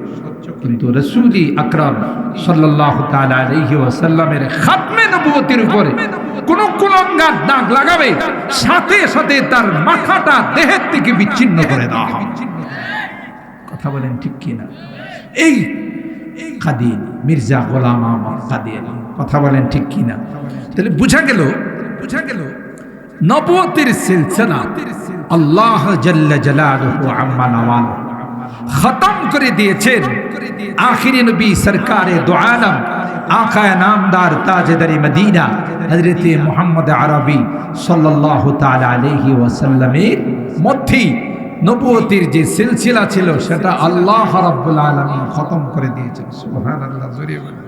কিন্তু রাসূল আকরাম সাল্লাল্লাহু তাআলা আলাইহি ওয়াসাল্লামের খতমে নবুয়তের উপরে কোন কুলঙ্গার দাগ লাগাবে, সাথে সাথে তার মাথাটা দেহের থেকে বিচ্ছিন্ন করে দেওয়া হবে। কথা বলেন ঠিক কিনা? এই কাদিয়ানী মির্জা গোলাম আহমদ কাদিয়ানী, কথা বলেন ঠিক কিনা? তাহলে বুঝা গেল নবুয়তের সিলসিলা আল্লাহ জাল্লা জালালুহু আম্মা নওয়ালুহু খতম করে দিয়েছেন আখিরি নবী সরকারে দো আলম আকায়ে নামদার তাজদারে মদিনা হযরতে মুহাম্মদ আরবি সাল্লাল্লাহু তাআলা আলাইহি ওয়াসাল্লামের মধ্যে নবুয়তের যে সিলসিলা ছিল সেটা আল্লাহ রাব্বুল আলামিন খতম করে দিয়েছেন। সুবহানাল্লাহ। জোরে বলেন।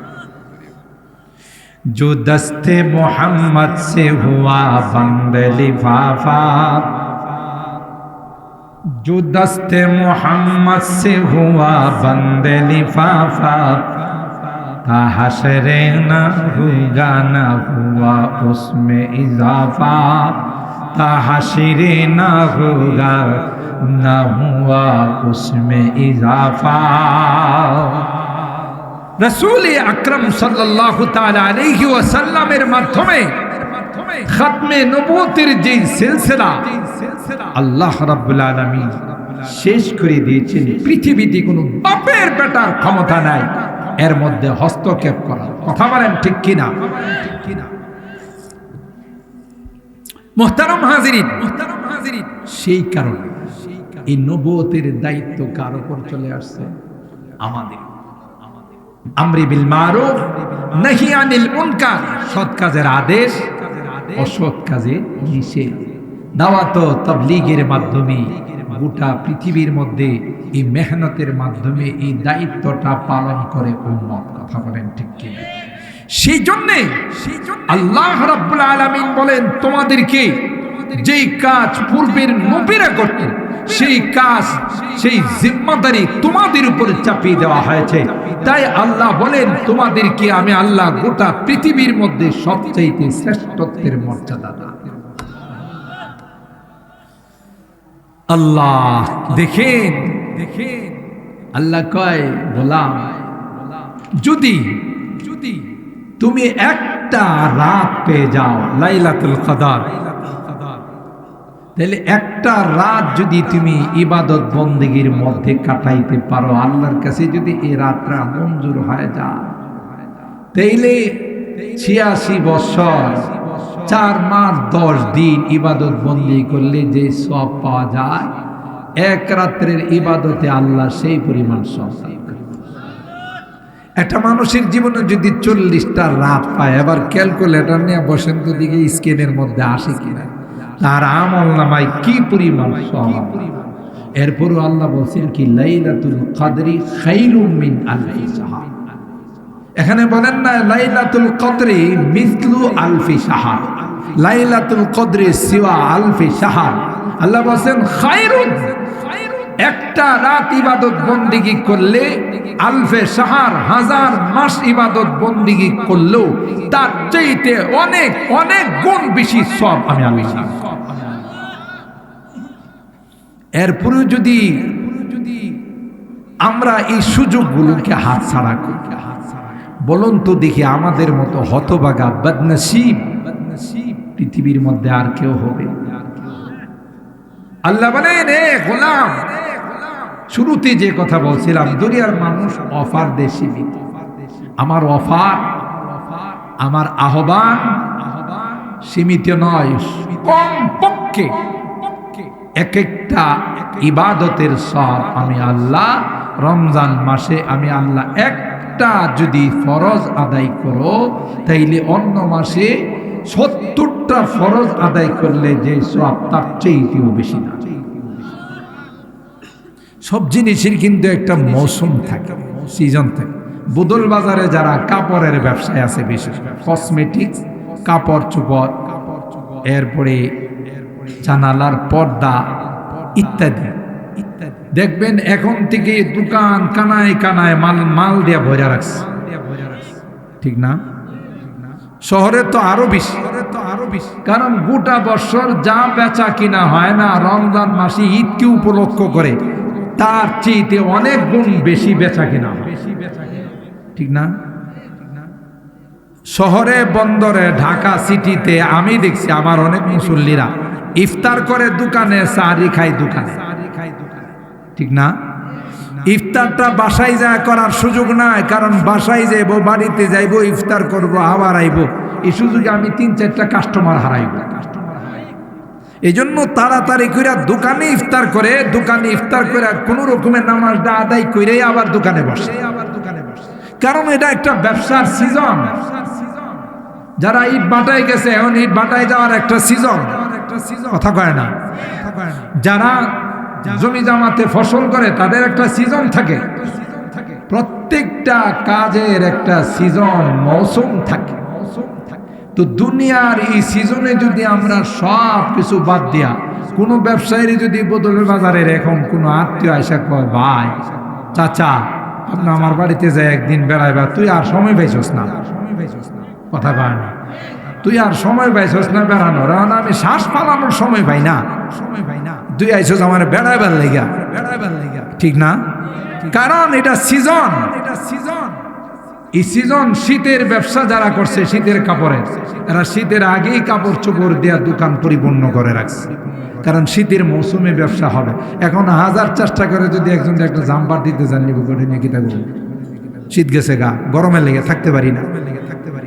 जो दस्ते मोहम्मद से हुआ बंद लिफाफा, जो दस्ते मोहम्मद से हुआ बंद लिफाफा, ता हशरे न होगा न हुआ उसमें इजाफा, ता हशरे न होगा न हुआ उसमें इजाफा। रसूल আকরাম সাল্লাল্লাহু তাআলা আলাইহি ওয়াসাল্লামের মাধ্যমে খতমে নবুয়তের যে সিলসিলা আল্লাহ রাব্বুল আলামিন শেষ করে দিয়েছেন। পৃথিবীতে কোনো বাপের বেটার ক্ষমতা নাই এর মধ্যে হস্তক্ষেপ করার। কথা বলেন ঠিক কিনা? মুহতারাম হাজিরিন, সেই কারণে এই নবুয়তের দায়িত্ব কার উপর চলে আসছে? আমাদের। আমরি বিল মারুফ নাহি আনিল মুনকার, সৎ কাজের আদেশ, অসৎ কাজের নিষেধ। দাওয়াত ও তাবলীগের মাধ্যমে গোটা পৃথিবীর মধ্যে এই মেহনতের মাধ্যমে এই দায়িত্বটা পালন করে উম্মত। কথা বলেন ঠিক কি? সেই জন্য আল্লাহ রাব্বুল আলামিন বলেন, তোমাদেরকে যেই কাজ পূর্বের নবীরা করতেন সেই কাজ, সেই জিম্মাদারি তোমাদের উপর চাপিয়ে দেওয়া হয়েছে। তাই আল্লাহ বলেন, তোমাদেরকে আমি আল্লাহ গোটা পৃথিবীর মধ্যে সবচাইতে শ্রেষ্ঠত্বের মর্যাদা দান। আল্লাহ দেখেন আল্লাহ কয়, গোলাম যদি তুমি একটা রাত পেয়ে যাও লাইলাতুল কদর, তাহলে একটা রাত যদি তুমি ইবাদত বন্দেগীর মধ্যে কাটাইতে পারো, আল্লাহর কাছে যদি এই রাতটা মঞ্জুর হয়ে যায়, তাইলে ৮৬ বছর ৪ মাস ১০ দিন ইবাদত বন্দেগী করলে যে সওয়াব পাওয়া যায়, এক রাত্রের ইবাদতে আল্লাহ সেই পরিমাণ সওয়াব। একটা মানুষের জীবনে যদি 40টা রাত পায়, এবার ক্যালকুলেটর নিয়ে বসেন তো দিকে স্ক্রিনের মধ্যে আসে কিনা তার আমল নামায় কি পরিমাণ সওয়াব। এরপরও আল্লাহ বলছেন কি লাইলাতুল কদরি খায়রুম মিন আলফি শাহর। এখানে বলেন না লাইলাতুল কদরি মিসলু আলফি শাহর, লাইলাতুল কদরি সিওয়া আলফি শাহর। আল্লাহ বলেন খায়রুন, একটা রাত ইবাদত বন্দেগী করলে আলফে শাহর, 1000 মাস ইবাদত বন্দেগী করলেও তার চাইতে অনেক অনেক গুণ বেশি সওয়াব আমি আল্লাহ। এরপরে যদি আমরা এই সুযোগগুলোকে হাতছাড়া করি, বলুন তো দেখি আমাদের মতো হতভাগা বদনসিব পৃথিবীর মধ্যে আর কেউ হবে? আল্লাহ বলেন এ গোলাম, শুরুতে যে কথা বলছিলাম দুনিয়ার মানুষ অফার দিয়ে সীমিত। আমার অফার, আমার আহ্বান সীমিত নয়, কমপক্ষে এক একটা ইবাদতের সওয়াব আমি আল্লাহ রমজান মাসে আমি আল্লাহ একটা যদি ফরজ আদায় করো তাইলে অন্য মাসে 70টা ফরজ আদায় করলে যে সওয়াব তার চেয়েও বেশি না। সব জিনিসের কিন্তু একটা মৌসুম থাকে, সিজন থাকে। বুদল বাজারে যারা কাপড়ের ব্যবসায় আছে, বিশেষ কসমেটিক্স, কাপড় চোপড়, এরপরে জানালার পর্দা ইত্যাদি ইত্যাদি, দেখবেন এখন থেকে দোকান কানায় কানায় মাল দিয়ে ভরে রাখছে, ঠিক না? শহরে তো আরো বেশি, কারণ গোটা বছর যা বেচা কিনা হয় না রমজান মাসে ঈদকে উপলক্ষ করে তার চেয়ে অনেক গুণ বেশি বেচা কিনা হয়, ঠিক না? শহরে বন্দরে ঢাকা সিটিতে আমি দেখছি আমার অনেক মুসল্লিরা ইফতার করে দোকানে, সাহারি খায় দোকানে, ঠিক না? ইফতারটা বাসায় যা করার সুযোগ নাই, কারণ বাসায় যাইব, বাড়িতে যাইব, ইফতার করব, আবার আইব, এই সুযোগে আমি 3-4টা কাস্টমার হারাইব। এই জন্য তাড়াতাড়ি করে দোকানে ইফতার করে, দোকানে ইফতার করে কোন রকমের নামাজটা আদায় করে আবার দোকানে বসে, কারণ এটা একটা ব্যবসার সিজন। যারা ইট বাটায় গেছে এখন ইট বাটায় যাওয়ার একটা সিজন, কথা কয় না? যারা জমি জামাতে ফসল করে তাদের একটা সিজন থাকে, প্রত্যেকটা কাজের একটা সিজন মৌসুম থাকে। তো দুনিয়ার এই সিজনে যদি আমরা সব কিছু বাদ দিয়া কোনো ব্যবসায়ী যদি বদলের বাজারের এখন কোনো আত্মীয় আয়সা কয় ভাই চাচা আপনি আমার বাড়িতে যাই একদিন বেড়াইবা, তুই আর সময় পাইছস না, কথা কয় না? তুই আর সময় পাইছস না বেড়ানোর, আমি শ্বাস পালানোর সময় পাই না, তুই আইছস আমার বেড়াইবার লেগা, ঠিক না? কারণ এটা সিজন, এই সিজন। শীতের ব্যবসা যারা করছে শীতের কাপড়ের, এরা শীতের আগেই কাপড় চোপড় দেওয়া দোকান পরিপূর্ণ করে রাখছে, কারণ শীতের মৌসুমে ব্যবসা হবে। এখন 1000 চেষ্টা করে যদি একজন একটা জাম্পার দিতে যান নিব করে নিয়ে কি থাকবো, শীত গেছে গা, গরমের লেগে থাকতে পারি না।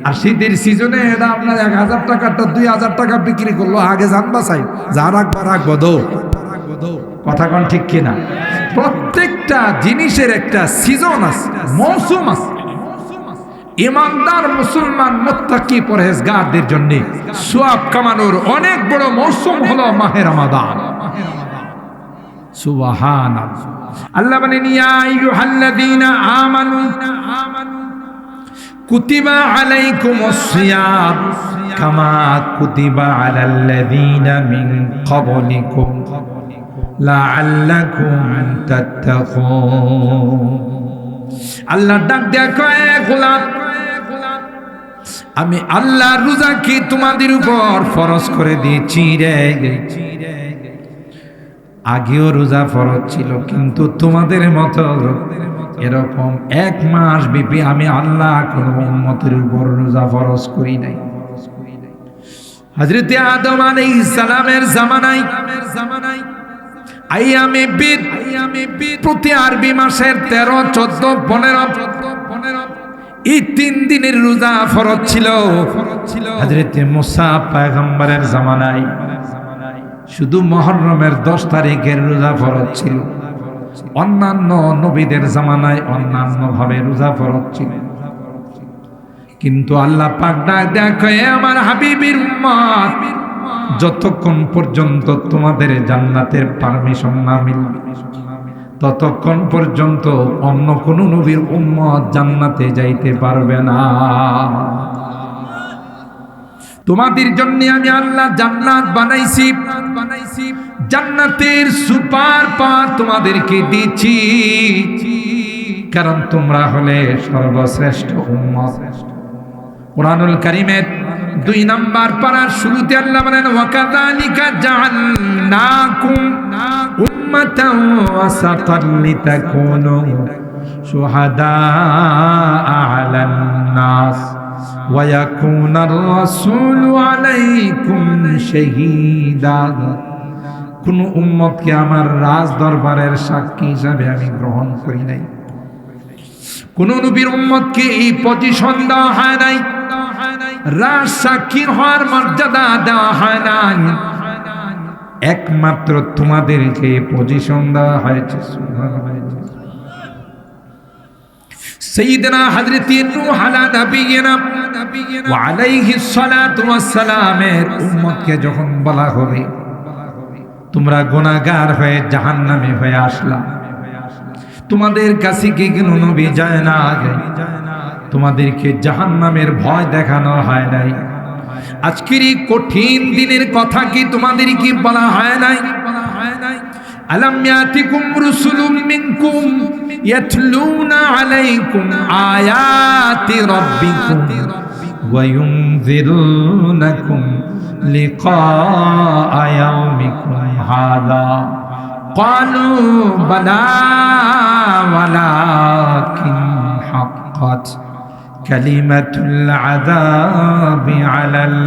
আর শীতের সিজনে এটা আপনার 1000 টাকাটা 2000 টাকা বিক্রি করলো, আগে জানবা চাই যা রাখবা রাখবো দো, কথা কোন ঠিক কিনা? প্রত্যেকটা জিনিসের একটা সিজন আছে, মৌসুম আছে। ইমানদার মুসলমান মুত্তাকি পরহেজগারদের জন্য সওয়াব কামানোর অনেক বড় মৌসুম হলো মাহে রমাদান। সুবহানাল্লাহ। আল্লাহ বলেন ইয়া আইয়ুহাল্লাযীনা আমানু কুতিবা আলাইকুমুস সিয়াম কামা কুতিবা আলাল্লাযীনা মিন ক্বাবলিকুম লাআল্লাকুম তাত্তাকুন। আল্লাহ ডাক দেয়া কয় গোলাম, আমি আল্লাহ রোজা কি তোমাদের উপর ফরজ করে দিয়েছি রে। আগেও রোজা ফরজ ছিল, কিন্তু তোমাদের মতো এরকম 1 মাস ব্যাপী আমি আল্লাহ কোন উম্মতের উপর রোজা ফরজ করি নাই। হযরত আদম আলাইহিস সালামের জামানায় আইয়ামে বিদ, প্রতি আরবি মাসের 13, 14, 15 এই 3 দিনের রোজা ফরজ ছিল। হযরত মুসা পয়গম্বরের জামানায় শুধু মুহররমের 10 তারিখের রোজা ফরজ ছিল, অন্যান্য নবীদের জামানায় অন্যান্য ভাবে রোজা ফরজ ছিল। কিন্তু আল্লাহ পাক ডাক দেখে আমার হাবিবের উম্মত, যতক্ষণ পর্যন্ত তোমাদের জান্নাতের পারমিশন না মিলবে ততক্ষণ পর্যন্ত অন্য কোন নবীর উম্মত জান্নাতে যাইতে পারবে না। তোমাদের জন্য আমি আল্লাহ জান্নাত বানাইছি, জান্নাতের সুপার পাওয়ার তোমাদেরকে দিচ্ছি, কারণ তোমরা হলে সর্বশ্রেষ্ঠ উম্মত। কুরআনুল কারীমের 2 নাম্বার পারার শুরুতে আল্লাহ বলেন ওয়াকাযালিকা জাআলনাকুম উম্মাতান ওয়াসাতান লিতাকুনু শুহাদাআ আলান নাস ওয়া ইয়াকুনার রাসূলু আলাইকুম শাহীদা। কোন উম্মতকে আমার রাজ দরবারের সাক্ষী হিসাবে আমি গ্রহণ করি নাই, কোন নবীর উম্মতকে এই পজিশন দেওয়া হয় নাই, রাজ সাক্ষী হওয়ার মর্যাদা দেওয়া হয় নাই, একমাত্র তোমাদেরকে পজিশন দেওয়া হয়েছে। সাইয়্যিদনা হযরত নূহ আলা নবিয়িনা ওয়া আলাইহিস সালাতু ওয়াস সালামের উম্মতকে যখন বলা হবে তোমরা গুনাহগার হয়ে জাহান্নামে হয়ে আসলা, তোমাদের কাছে কি কোনো নবী যায় না আগে? তোমাদেরকে জাহান্নামের ভয় দেখানো হয় নাই? আজকের এই কঠিন দিনের কথা কি তোমাদের কি বলা হয় নাই? আলাম ইয়াতিকুম রুসুলুম মিনকুম ইয়াতলুনা আলাইকুম আয়াতি রাব্বিকুম ওয়া ইউনযিরুনাকুম লিকাআ ইয়াউমিকুম হাযা ক্বালু বালা ওয়ালাকিন হাক্কাত কালিমাতুল আযাবি আলাল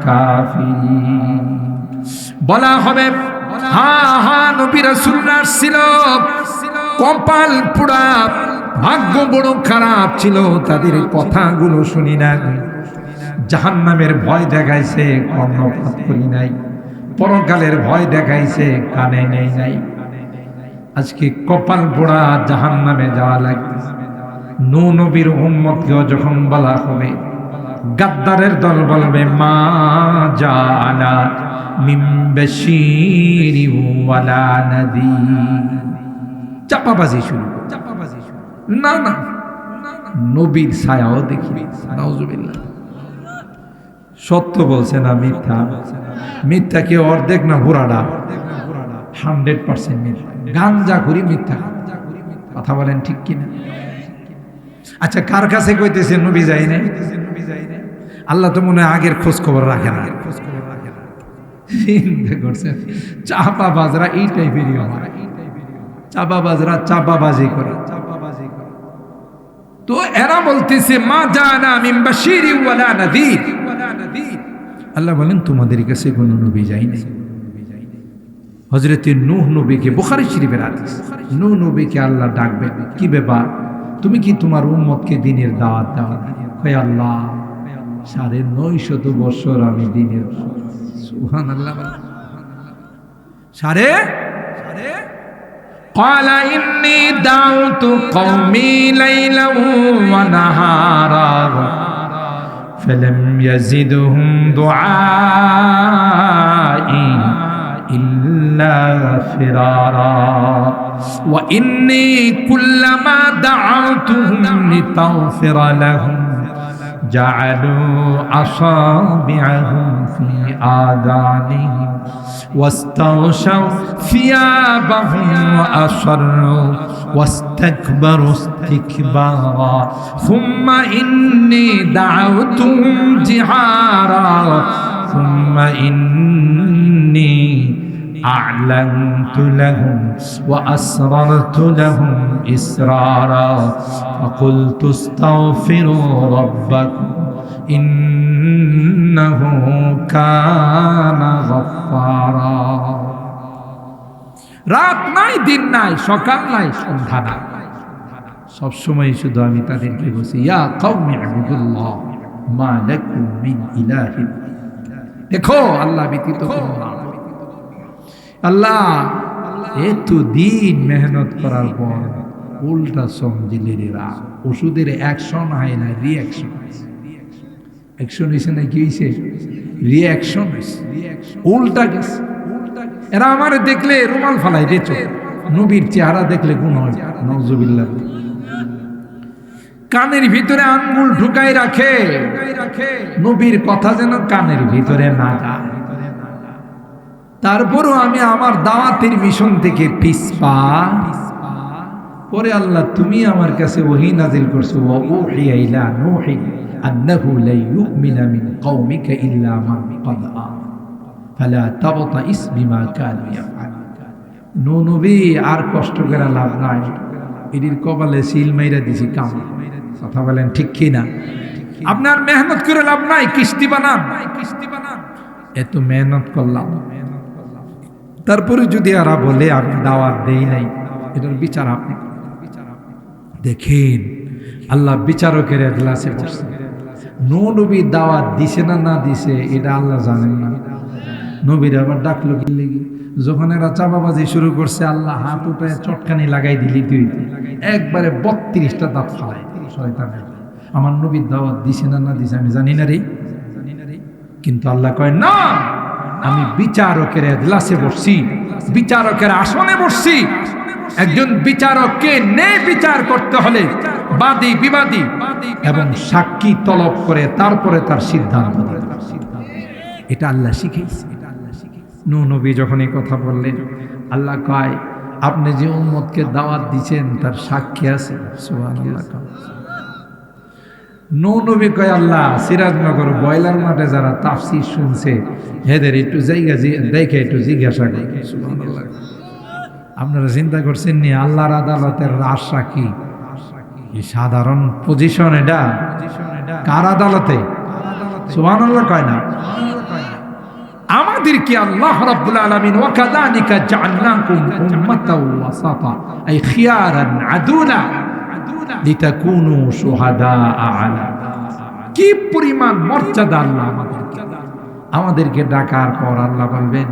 কাফিরিন। বলা হবে হ্যাঁ নবী রাসূলরা ছিল, কপাল পোড়া, ভাগ্য বড় খারাপ ছিল, তাদের কথাগুলো শুনি না, জাহান্নামের ভয় দেখাইছে কর্ণপাত করি নাই, পরকালের ভয় দেখাইছে কানে নেই নাই। আজকে কপাল পোড়া জাহান্নামে যাওয়া লাগতেছে। নূহ নবীর উম্মতকেও যখন বলা হবে, গাদ্দারের দল বলবে মা জাআনা মিন বাশীরি ওয়ালা নাযীর। চাপাবাজি শুরু, না না নবীর ছায়াও দেখি। নাউজুবিল্লাহ। সত্য বলছে না মিথ্যা? মিথ্যা কি অর্ধেক না পুরাটা? 100% মিথ্যা। গাঞ্জা করি মিথ্যা কথা বলেন ঠিক কিনা? আচ্ছা কার কাছে কইতেছে নবী যাই নাই? আল্লাহ তো মনে হয় আগের খোঁজ খবর রাখে না। চাপা বাজরা এই টাইপেরই হয়, চাপা বাজরা চাপাবাজি করে। তো এরা বলতেছে মা জানা মিন বাশীরি ওয়ালা নাযীর। আল্লাহ বলেন তোমাদের কাছে কোন নবী যাই নাই। হযরত নূহ নবীকে, বুখারী শরীফের হাদিস, নূহ নবীকে আল্লাহ ডাকবেন, কি ব্যাপার তুমি কি তোমার উম্মতকে দ্বীনের দাওয়াত দাও? কয় আল্লাহ 950 বছর আমি দ্বীনের, সুবহানাল্লাহ, قال إني دعوت قومي ليلا ونهارا فلم يزدهم دعائي إلا فرارا وإني كلما دعوتهم لتغفر لهم جعلوا أصابعهم في آذانهم واستغشوا ثيابهم وأصروا واستكبروا استكبارا ثم إني دعوتهم جهارا ثم إني أعلنت لهم وأسررت لهم إسرارا فقلت استغفروا ربكم إنه كان غفارا। রাত নাই, দিন নাই, সকাল নাই, সন্ধ্যা নাই, সব সময় শুধু আমি তাদেরকে বলছি ইয়া কওমি ইবুদুল্লাহ মা লাকুম মিন ইলাহিন। দেখো আল্লাহ ব্যতীত কোনো আল্লাহ এতদিন মেহনত করার পর উল্টা সমজিলেরা ওষুধের অ্যাকশন হয় না, রিয়াকশন। অ্যাকশন হয়েছে না কি হয়েছে? রিয়াকশন হয়েছে, উল্টা গেছে। এরা আমার দেখলে রুমাল ফালাই দিয়েছ, নবীর চেহারা দেখলে গুণ হয়। নওজুবিল্লাহ। কানের ভিতরে আঙ্গুল ঢুকাই রাখে, নবীর কথা যেন কানের ভিতরে না যায়। তারপরও আমি আমার দাওয়াতের মিশন থেকে পিছপা। পরে আল্লাহ তুমি আমার কাছে ওহী নাযিল করছো, ওয়া উহিয়া ইলা নূহি আন্নাহু লা ইউমিনা মিন কওমিকা ইল্লা মান ক্বাদ আমানা ফালা তাবতাইস বিমা কানু ইয়াফআলুন। নবী আর কষ্ট করে লাভ নাই, এটির কপালে সিল মাইরা দিছি কাম। কথা বলেন ঠিক কি না? আপনার মেহনত করে লাভ নাই, কিস্তি বানান। এত মেহনত করলাম, তারপরে যদি আরা বলে আমি দাওয়াত দেই নাই, এটার বিচার আপনি দেখেন। আল্লাহ বিচারকের এজলাসে বসছে। নবী দাওয়াত দিছে না না দিছে এটা আল্লাহ জানেন না। নবীর আবার ডাকলো কি লাগি? যখন এরা চাপাবাজি শুরু করছে, আল্লাহ হাত উঠায় চটকানি লাগাই দিলি, তুই একবারে 32টা দাঁত ফালাই শয়তানের। আমার নবীর দাওয়াত দিছে না না দিছে আমি জানি না রে। কিন্তু আল্লাহ কয় না, আমি বিচারকের এজলাসে বসছি, বিচারকের আসনে বসছি। একজন বিচারককে ন্যায় বিচার করতে হলে বাদী বিবাদী এবং সাক্ষী তলব করে তারপরে তার সিদ্ধান্ত দিতে হবে। এটা আল্লাহ শিখাইছে। নবী যখন এই কথা বললেন, আল্লাহ কয় আপনি যে উম্মতকে দাওয়াত দিচ্ছেন তার সাক্ষী আছে। সুবহানাল্লাহ। নবী কয় আল্লাহ সিরাজনগর বয়লার মাঠে যারা তাফসীর শুনছে এদের একটু জায়গা দেখে একটু জিজ্ঞাসা করি। সুবহানাল্লাহ। আপনারা চিন্তা করছেন নি আল্লাহর আদালতের রাজা কি সাধারণ পজিশন? এটা কার আদালতে? সুবহানাল্লাহ কয় না? আমাদেরকে আল্লাহ রাব্বুল আলামিন ওয়া কাযালিকা জাআলনাকুম উম্মাতাও ওয়াসাতা আই খিয়ারান আদুলা লিতাকুনু শুহাদা আলা। কি পরিমাণ মর্যাদা আল্লাহ আমাদেরকে ডাকার পর আল্লাহ বলবেন,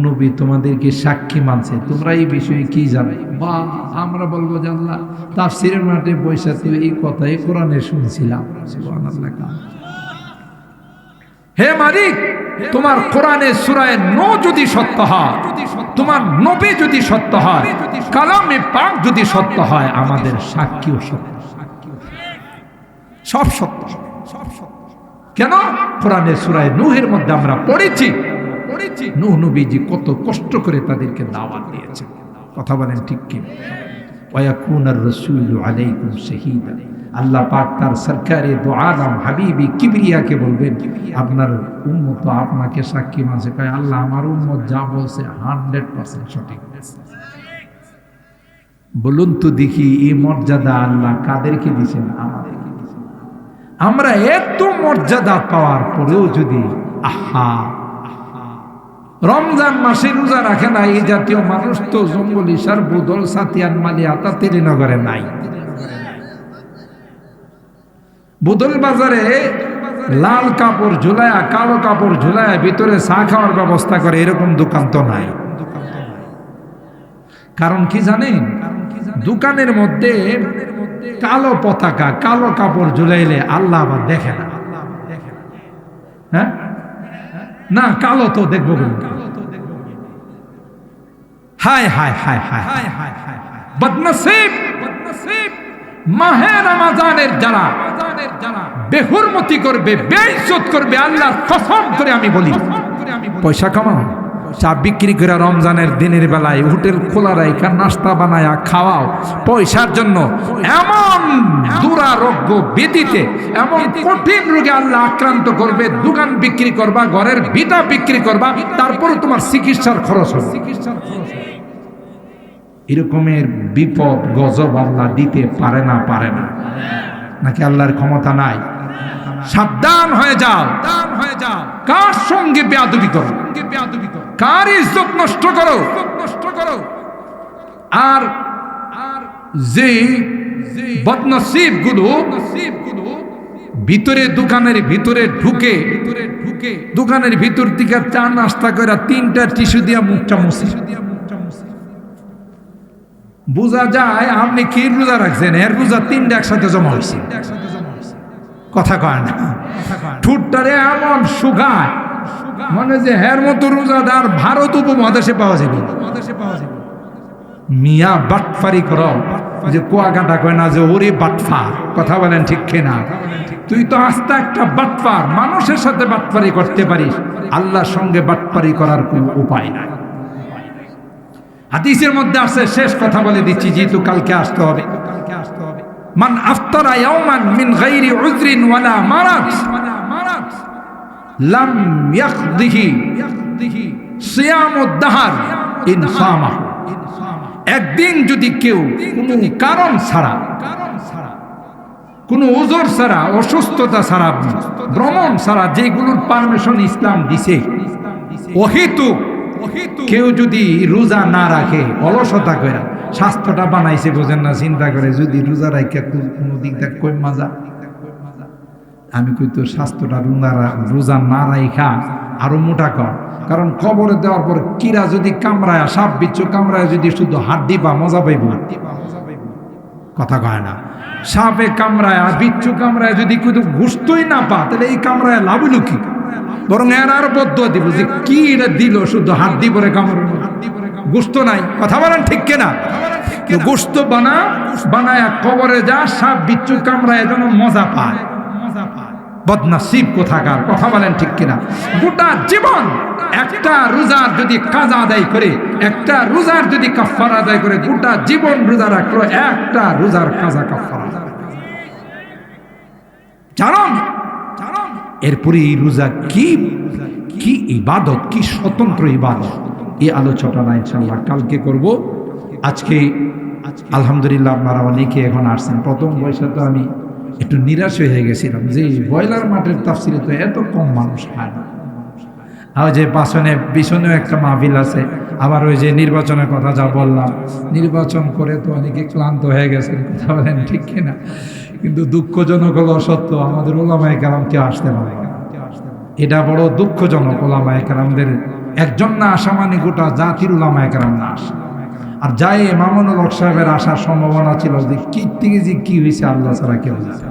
নবী তোমাদেরকে সাক্ষী মানছে, তোমরা এই বিষয়ে কি জানো? বা আমরা বলবো যে আল্লাহ তাফসীরের মাঠে বৈশা তো এই কথাই কোরআনে শুনছিলাম। সুবহানাল্লাহ। হে মালিক, তোমার কোরআনে সূরায়ে নূহ যদি সত্য হয়, তোমার নবী যদি সত্য হয়, কালামে পাক যদি সত্য হয়, আমাদের সাক্ষীও সত্য, সব সত্য। কেন? কোরআনে সূরায়ে নূহের মধ্যে আমরা পড়েছি নূহ নবীজি কত কষ্ট করে তাদেরকে দাওয়াত দিয়েছেন। কথা বলেন ঠিক কি? ওয়া ইয়াকুনার রাসূলু আলাইকুম শাহীদা। আল্লাহ পাক তার সরকারে দু আলম হাবিবি কিবরিয়াকে বলবেন, আপনার উম্মত আপনাকে সাক্ষী মানছে। কয় আল্লাহ আমার উম্মত যা বলছে 100% সঠিক। বলুন তো দেখি এই মর্যাদা আল্লাহ কাদেরকে দিয়েছেন? আমাদেরকে দিয়েছেন। আমরা এত মর্যাদা পাওয়ার পরেও যদি রমজান মাসে রোজা রাখে না, এই জাতীয় মানুষ তো জঙ্গল ইসার বুদল সাতিয়ান মালিয়াতা তেলিনগরে নাই। বুদল বাজারে লাল কাপড় ঝুলায়া কালো কাপড় ঝুলায়া ভিতরে চা খাওয়ার ব্যবস্থা করে এরকম দোকান তো নাই। কারণ কি জানেন? দোকানের মধ্যে কালো পতাকা কালো কাপড় ঝুলাইলে আল্লাহ আবার দেখে না। হ্যাঁ না, কালো তো দেখবো। হায় হায় হায় হায় হায় হায় হায় বদনসিব মাহে রমজানের যারা বেহুরমতি করবে, বেইজ্জত করবে, আল্লাহর কসম করে আমি বলি, পয়সা কামাও, চা বিক্রি করে রমজানের দিনের বেলায় হোটেল খোলা রাখা নাস্তা বানায়া খাওয়াও পয়সার জন্য, এমন দুরারোগ্য ব্যাধিতে এমন কঠিন রোগে আল্লাহ আক্রান্ত করবে, দোকান বিক্রি করবা, ঘরের ভিটা বিক্রি করবা, তারপরে তোমার চিকিৎসার খরচ হবে। এরকমের বিপদ গজব আল্লাহ দিতে পারে না? পারে না নাকি আল্লাহর ক্ষমতা নাই? সাবধান হয়ে যাও। কার সঙ্গে বেয়াদবি করো, কার ইজ্জত নষ্ট করো। আর যে বদনসিব গুলো ভিতরে দোকানের ভিতরে ঢুকে দোকানের ভিতর থেকে চা নাস্তা করে 3টা টিস্যু দিয়া মুখটা মুছে। বোঝা যায় আপনি কি রোজা রাখছেন, এর রোজা 3টা একসাথে জমা হয়েছে। কথা কয় না, ঠুটটারে এমন শুকায় মানে যে হের মতো রোজাদার ভারত উপমহাদেশে পাওয়া যাবে। মিয়া বাটফারি কর, যে কুয়াকাটা কয় না যে ওরে বাটফার, কথা বলেন ঠিক কিনা? তুই তো আস্তে একটা বাটফার, মানুষের সাথে বাটফারি করতে পারিস, আল্লাহর সঙ্গে বাটফারি করার কোনো উপায় নাই। হাদিসের মধ্যে আছে, শেষ কথা বলে দিচ্ছি যেহেতু কালকে আসতে হবে, মান আফতারা ইয়াওমান মিন গায়রি উযরিন ওয়ালা মারাদ লাম ইয়াকদিহি সিয়ামুদ দাহর ইন সামা। একদিন যদি কেউ কোনো কারণ ছাড়া, কোনো ওজর ছাড়া, অসুস্থতা ছাড়া, ভ্রমণ ছাড়া, যেগুলোর পারমিশন ইসলাম দিছে, অহেতুক কেউ যদি রোজা না রাখে, অলসতা করে, স্বাস্থ্যটা বানাইছে বোঝেন না, চিন্তা করে যদি রোজা রাখে কোনো দিক দেখ কই মাজা, আমি কই তোর স্বাস্থ্যটা রোজা না রাখা আরো মোটা কর। কারণ কবরে দেওয়ার পর কিরা যদি কামড়ায়, সাপ বিচ্ছু কামড়ায় যদি শুধু হাড্ডি পা মজা পাইব, কথা কয় না। সাপে কামড়ায় আর বিচ্ছু কামড়ায় যদি কিন্তু গুস্তই না পা, তাহলে এই কামড়ায় লাভ হলো কি? বরং এর আরো বদুয়া দিব যে কি এটা দিল, শুধু হাড্ডি পরে কামড়, গুস্ত নাই। কথা বলেন ঠিক কিনা? গোস্ত বানায় কবরে যা, সাপ বিচ্ছু কামড়ায় যেন মজা পায়। বদনসিব কোথাকার, কথা বলেন ঠিক কিনা? গোটা জীবন একটা রোজার যদি কাজা আদায় করে, একটা রোজার যদি কাফারা আদায় করে, গোটা জীবন রোজা রাখলো, একটা রোজার কাজা কাফারা জানান। এরপরে এই রোজা কি ইবাদত, কি স্বতন্ত্র ইবাদত, এই আলোচনা ইনশাআল্লাহ কালকে করব। আজকে আলহামদুলিল্লাহ আপনারা অনেকে এখন আসছেন। প্রথম বয়সে তো আমি একটু নিরাশ হয়ে গেছিলাম যে বয়লার মাঠের তাফসিরে তো এত কম মানুষ হয় না। আর যে পিছনেও একটা মাহফিল আছে, আবার ওই যে নির্বাচনের কথা যা বললাম, নির্বাচন করে তো অনেকে ক্লান্ত হয়ে গেছেন, কথা বলেন ঠিক কিনা? কিন্তু দুঃখজনক হলো সত্য, আমাদের ওলামায়ে কেরাম কেউ আসতে পারে না। এটা বড় দুঃখজনক। ওলামায়ে কেরামদের একজন না আসা মানে গোটা জাতির ওলামায়ে কেরাম না আসা। আর যাই মামুনুল হক সাহেবের আসার সম্ভাবনা ছিল, যে কি থেকে যে কি হয়েছে আল্লাহ ছাড়া কেউ জানে,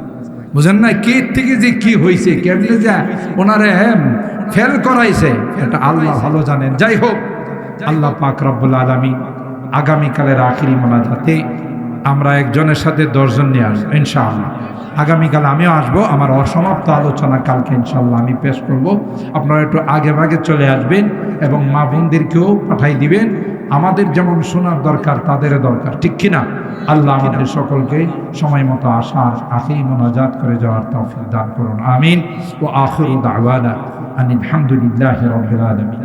বুঝেন না? কে থেকে যে কি হয়েছে, কেমনে যা ওনারে ফেল করাইছে, এটা আল্লাহ ভালো জানেন। যাই হোক, আল্লাহ পাক রব্বুল আলামিন আগামীকালের আখিরি মোনাজাতে আমরা একজনের সাথে 10 জন নিয়ে আসবো ইনশাআল্লাহ। আগামীকাল আমিও আসবো, আমার অসমাপ্ত আলোচনা কালকে ইনশাআল্লাহ আমি পেশ করব। আপনারা একটু আগে ভাগে চলে আসবেন এবং মা বোনদেরকেও পাঠাই দিবেন। আমাদের যেমন শোনার দরকার, তাদেরও দরকার, ঠিক কিনা? আল্লাহ আমাদের সকলকে সময় মতো আসার আখিরি মোনাজাত করে যাওয়ার তৌফিক দান করুন। আমিন। ওয়া আখিরু দাওয়ানা আনিল হামদুলিল্লাহি রাব্বিল আলামিন।